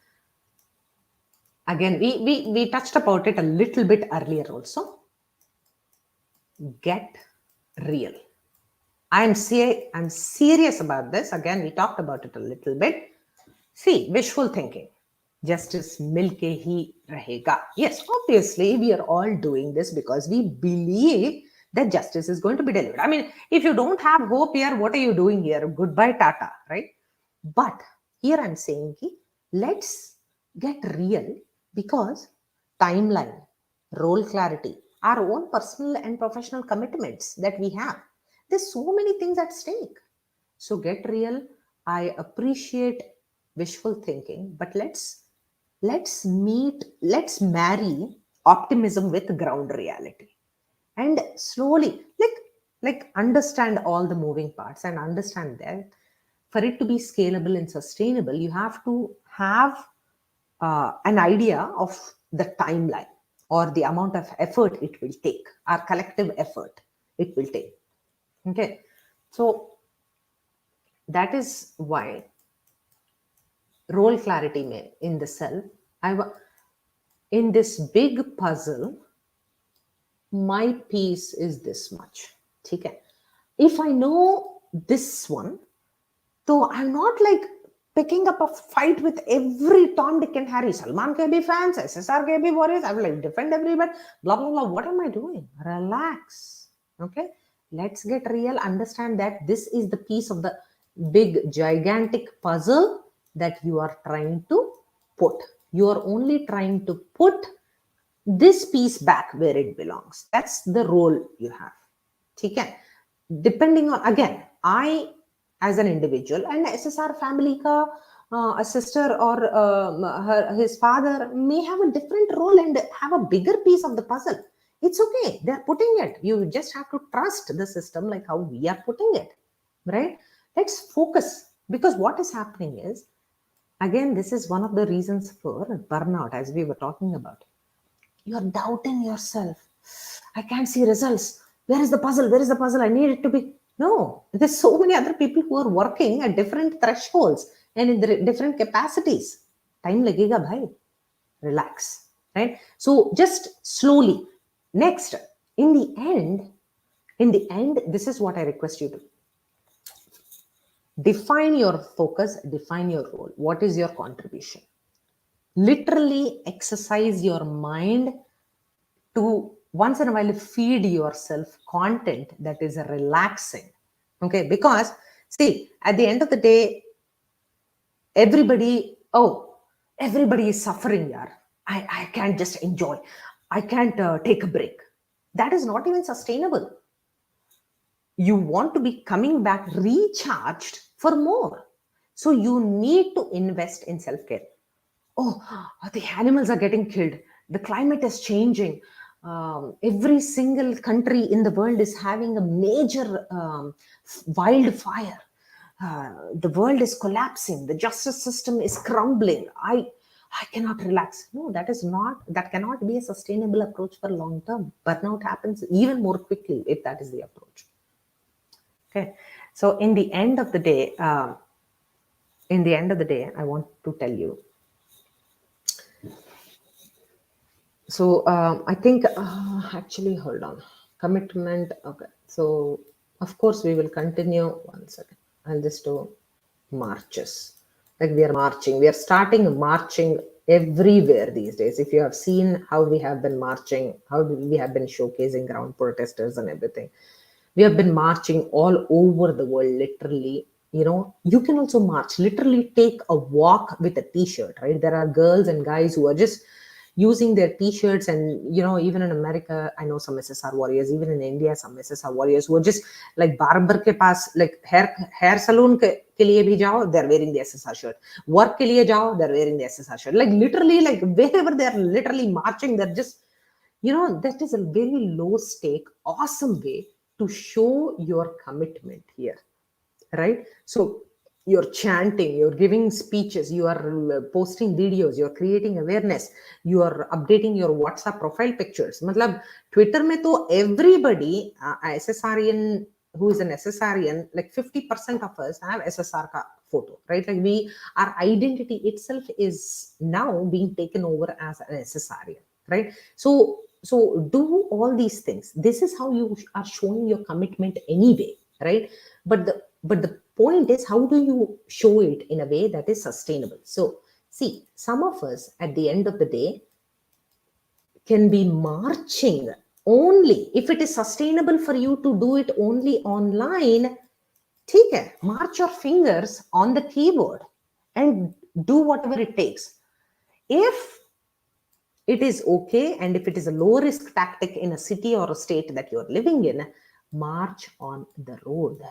Speaker 1: Again, we touched about it a little bit earlier also. Get real. I'm serious about this. Again, we talked about it a little bit. See, wishful thinking. Justice milke hi rahega. Yes, obviously, we are all doing this because we believe that justice is going to be delivered. I mean, if you don't have hope here, what are you doing here? Goodbye, Tata, right? But here I'm saying, let's get real, because timeline, role clarity, our own personal and professional commitments that we have. There's so many things at stake. So get real. I appreciate wishful thinking, but let's marry optimism with ground reality, and slowly, like understand all the moving parts, and understand that for it to be scalable and sustainable, you have to have an idea of the timeline, or the amount of effort it will take, our collective effort it will take. Okay, so that is why role clarity in the self. In this big puzzle, my piece is this much. Okay, if I know this one, so I'm not like picking up a fight with every Tom, Dick, and Harry. Salman ke bhi fans, SSR ke bhi warriors. I will like defend everybody. Blah blah blah. What am I doing? Relax. Okay, let's get real. Understand that this is the piece of the big gigantic puzzle that you are trying to put. You are only trying to put this piece back where it belongs. That's the role you have. Okay, depending on, again, I as an individual, and SSR family ka a sister or his father may have a different role and have a bigger piece of the puzzle. It's okay, they're putting it. You just have to trust the system like how we are putting it, right? Let's focus, because what is happening is, again, this is one of the reasons for burnout, as we were talking about. You're doubting yourself. I can't see results. Where is the puzzle? Where is the puzzle? I need it to be. No, there's so many other people who are working at different thresholds and in the different capacities. Time lagega bhai. Relax, right? So just slowly. Next, in the end, this is what I request you to define your focus, define your role. What is your contribution? Literally exercise your mind to once in a while feed yourself content that is relaxing. Okay, because see, at the end of the day, everybody is suffering, yaar. I can't just enjoy. I can't take a break. That is not even sustainable. You want to be coming back recharged for more. So you need to invest in self-care. Oh, the animals are getting killed. The climate is changing. Every single country in the world is having a major wildfire. The world is collapsing. The justice system is crumbling. I cannot relax. No, that cannot be a sustainable approach for long term. Burnout happens even more quickly if that is the approach. Okay. So in the end of the day, I want to tell you. So I think actually, hold on. Commitment. Okay. So of course we will continue. One second. I'll just do marches. Like we are marching. We are starting marching everywhere these days. If you have seen how we have been marching, how we have been showcasing ground protesters and everything, we have been marching all over the world, literally. You can also march, literally take a walk with a t-shirt, right? There are girls and guys who are just using their t-shirts, and even in America, I know some SSR warriors, even in India, some SSR warriors who are just like barber ke paas, like hair salon ke liye bhi jao, they're wearing the SSR shirt. Work ke liye jao, they're wearing the SSR shirt. Like literally, like wherever they're literally marching, they're just, that is a very low stake, awesome way to show your commitment here, right? So you're chanting, you're giving speeches, you are posting videos, you're creating awareness, you are updating your WhatsApp profile pictures. Matlab, Twitter mein to everybody, SSRian, who is an SSRian, like 50% of us have SSR ka photo, right? Like our identity itself is now being taken over as an SSRian, right? So do all these things. This is how you are showing your commitment anyway, right? But the point is, how do you show it in a way that is sustainable? So see, some of us at the end of the day can be marching only if it is sustainable for you to do it only online. Take it, march your fingers on the keyboard and do whatever it takes. If it is okay, and if it is a low risk tactic in a city or a state that you're living in, march on the road.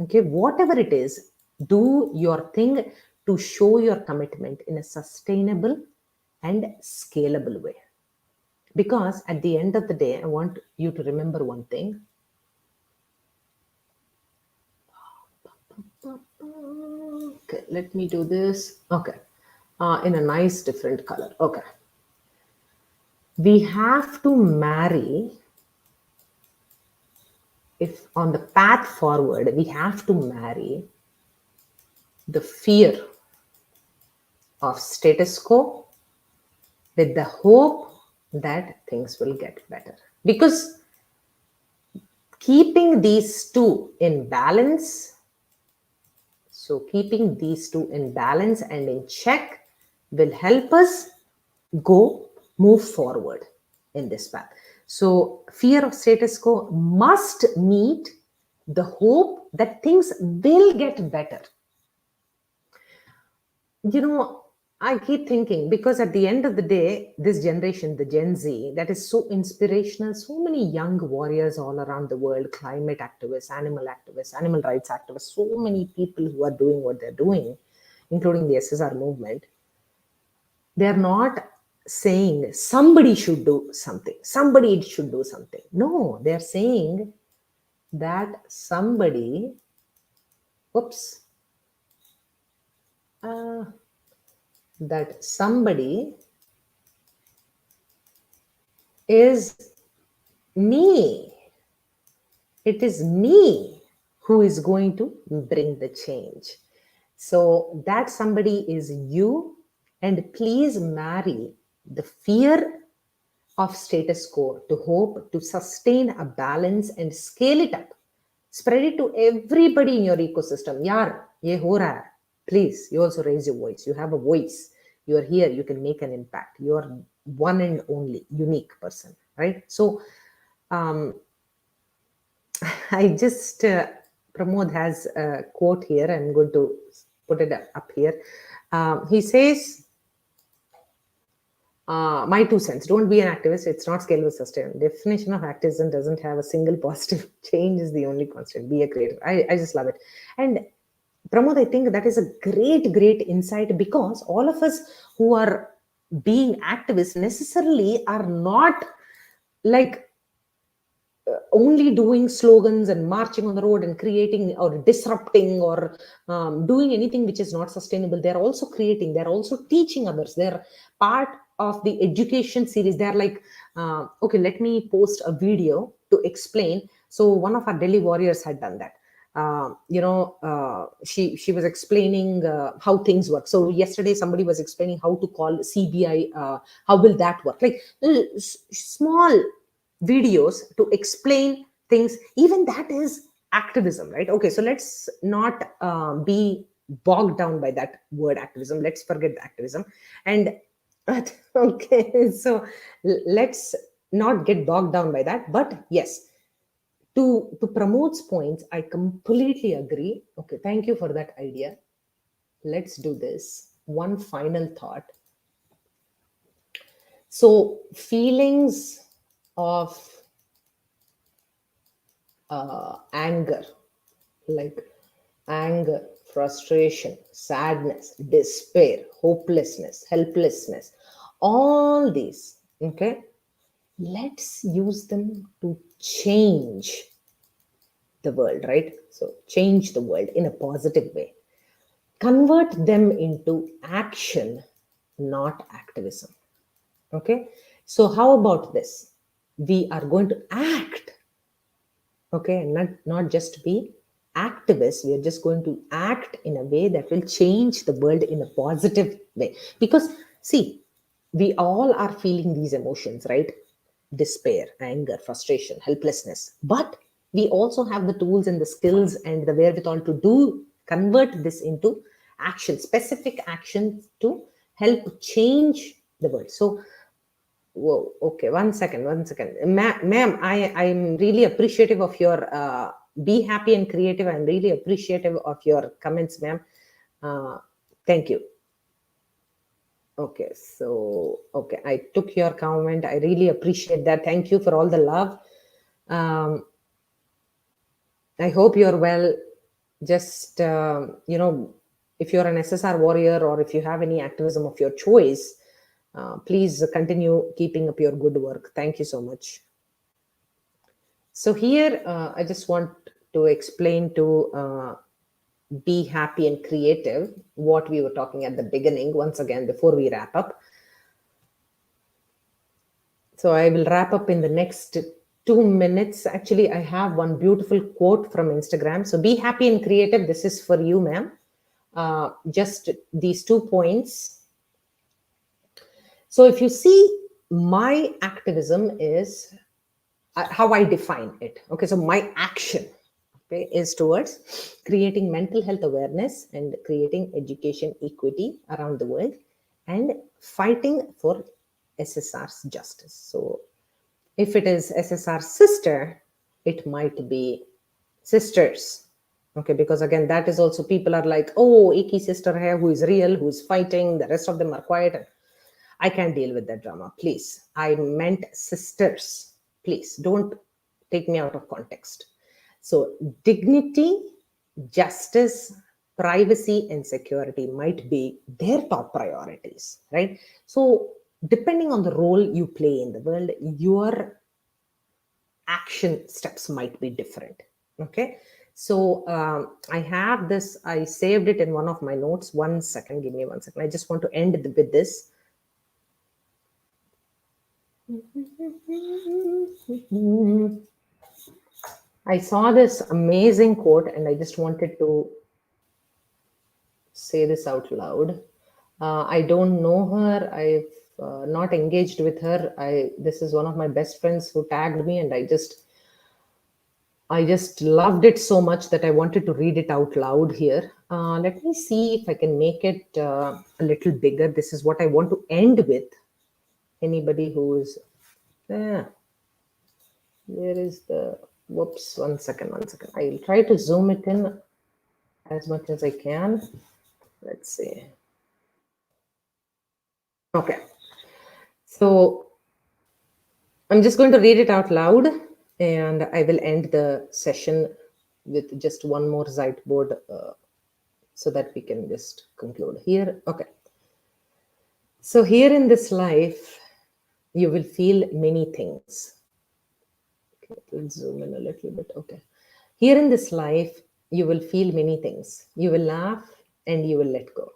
Speaker 1: Okay, whatever it is, do your thing to show your commitment in a sustainable and scalable way. Because at the end of the day, I want you to remember one thing. Okay, let me do this. Okay, in a nice different color. Okay. We have to marry, if on the path forward, we have to marry the fear of status quo with the hope that things will get better. Because keeping these two in balance, and in check will help us move forward in this path. So fear of status quo must meet the hope that things will get better. I keep thinking, because at the end of the day, this generation, the Gen Z, that is so inspirational. So many young warriors all around the world, climate activists, animal rights activists, so many people who are doing what they're doing, including the SSR movement. They're not saying somebody should do something. Somebody should do something. No, they're saying that somebody, that somebody is me. It is me who is going to bring the change. So that somebody is you, and please marry the fear of status quo to hope to sustain a balance and scale it up. Spread it to everybody in your ecosystem. Yaar, ye ho raha hai. Please, you also raise your voice. You have a voice. You are here. You can make an impact. You are one and only unique person, right? So, um, I just, Pramod has a quote here. I'm going to put it up here. He says, my 2 cents, don't be an activist. It's not scalable sustain. Definition of activism doesn't have a single positive. Change is the only constant. Be a creator. I just love it. And Pramod, I think that is a great insight, because all of us who are being activists necessarily are not like only doing slogans and marching on the road and creating or disrupting or doing anything which is not sustainable. They're also creating, they're also teaching others. They're part of the education series. They're like, okay, let me post a video to explain. So one of our Delhi warriors had done that. She was explaining how things work. So yesterday somebody was explaining how to call CBI. How will that work? Like small videos to explain things. Even that is activism, right? Okay, so let's not be bogged down by that word activism. Let's forget the activism. And okay, so let's not get bogged down by that. But yes, to Pramod's points, I completely agree. Okay, thank you for that idea. Let's do this. One final thought. So feelings of anger, like anger, frustration, sadness, despair, hopelessness, helplessness, all these, okay, let's use them to change the world, right? So change the world in a positive way. Convert them into action, not activism. Okay, so how about this? We are going to act. Okay, not just be activists. We are just going to act in a way that will change the world in a positive way. Because see, we all are feeling these emotions, right? Despair, anger, frustration, helplessness. But we also have the tools and the skills and the wherewithal to do convert this into action, specific actions to help change the world. So whoa, okay, one second. Ma'am, I'm really appreciative of your be happy and creative. I'm really appreciative of your comments, ma'am. Thank you. Okay, so okay, I took your comment. I really appreciate that. Thank you for all the love. I hope you're well. Just if you're an SSR warrior or if you have any activism of your choice, please continue keeping up your good work. Thank you so much. So here, I just want to explain to be happy and creative what we were talking at the beginning, once again, before we wrap up. So I will wrap up in the next 2 minutes. Actually, I have one beautiful quote from Instagram. So be happy and creative. This is for you, ma'am. Just these 2 points. So if you see, my activism is how I define it. Okay, so my action, okay, is towards creating mental health awareness and creating education equity around the world and fighting for SSR's justice. So if it is SSR sister, it might be sisters. Okay, because again, that is also, people are like, oh, Iki sister hai, who is real, who is fighting, the rest of them are quiet. I can't deal with that drama. Please. I meant sisters. Please don't take me out of context. So dignity, justice, privacy, and security might be their top priorities, right? So depending on the role you play in the world, your action steps might be different. Okay. So I have this, I saved it in one of my notes. 1 second, give me 1 second. I just want to end with this. I saw this amazing quote and I just wanted to say this out loud. I don't know her. I've not engaged with her. This is one of my best friends who tagged me, and I just loved it so much that I wanted to read it out loud here. Let me see if I can make it a little bigger. This is what I want to end with. Anybody who is there, where is the whoops? One second, one second. I'll try to zoom it in as much as I can. Let's see. Okay. So I'm just going to read it out loud and I will end the session with just one more Zeitboard so that we can just conclude here. Okay. So here in this life, you will feel many things. Okay, let's zoom in a little bit. Okay. Here in this life, you will feel many things. You will laugh and you will let go.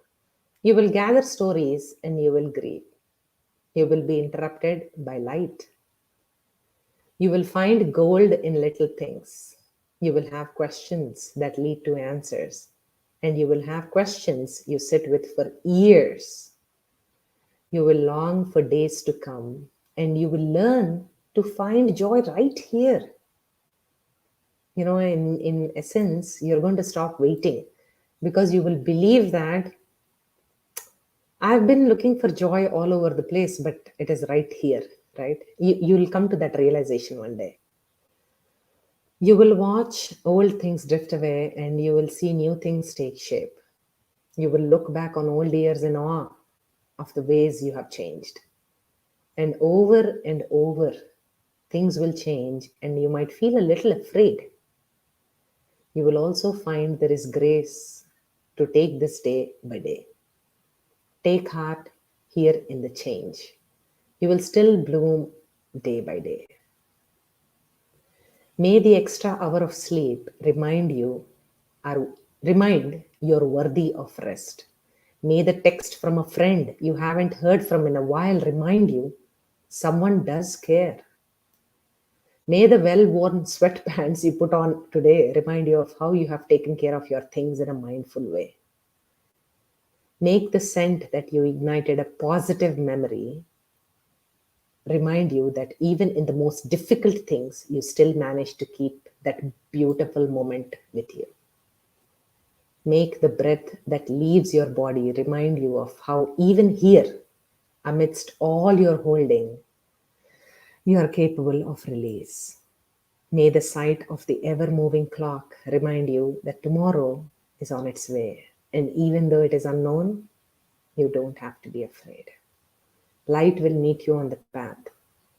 Speaker 1: You will gather stories and you will grieve. You will be interrupted by light. You will find gold in little things. You will have questions that lead to answers. And you will have questions you sit with for years. You will long for days to come. And you will learn to find joy right here. You know, in essence, you're going to stop waiting because you will believe that I've been looking for joy all over the place, but it is right here, right? You'll come to that realization one day. You will watch old things drift away and you will see new things take shape. You will look back on old years in awe of the ways you have changed. And over, things will change and you might feel a little afraid. You will also find there is grace to take this day by day. Take heart here in the change. You will still bloom day by day. May the extra hour of sleep remind you're worthy of rest. May the text from a friend you haven't heard from in a while remind you someone does care. May the well-worn sweatpants you put on today remind you of how you have taken care of your things in a mindful way. Make the scent that you ignited a positive memory remind you that even in the most difficult things, you still manage to keep that beautiful moment with you. Make the breath that leaves your body remind you of how even here, amidst all your holding, you are capable of release. May the sight of the ever-moving clock remind you that tomorrow is on its way. And even though it is unknown, you don't have to be afraid. Light will meet you on the path.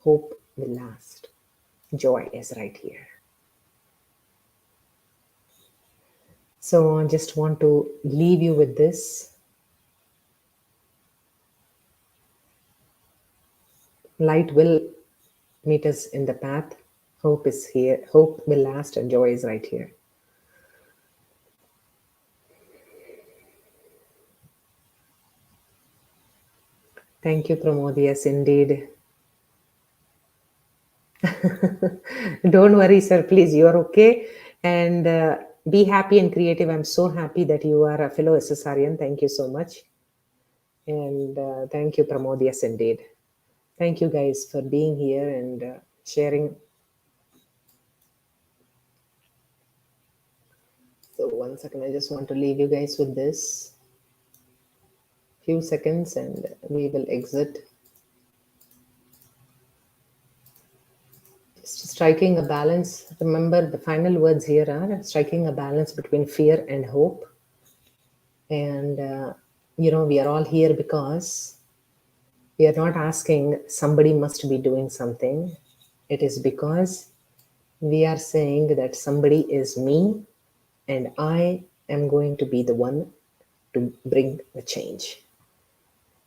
Speaker 1: Hope will last. Joy is right here. So I just want to leave you with this. Light will meet us in the path. Hope is here. Hope will last and joy is right here. Thank you, Pramod. Yes, indeed. Don't worry, sir. Please, you are okay. And be happy and creative. I'm so happy that you are a fellow SSRian. Thank you so much. And thank you, Pramod. Yes, indeed. Thank you, guys, for being here and sharing. So, one second. I just want to leave you guys with this. Few seconds and we will exit. Just striking a balance. Remember, the final words here are striking a balance between fear and hope. And, we are all here because we are not asking somebody must be doing something. It is because we are saying that somebody is me and I am going to be the one to bring the change.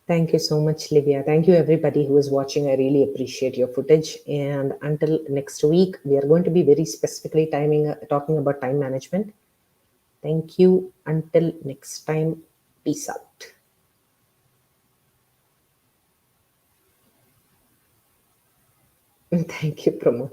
Speaker 1: Thank you so much, Livia. Thank you, everybody who is watching. I really appreciate your footage. And until next week, we are going to be very specifically talking about time management. Thank you. Until next time, peace out. Thank you, Pramod.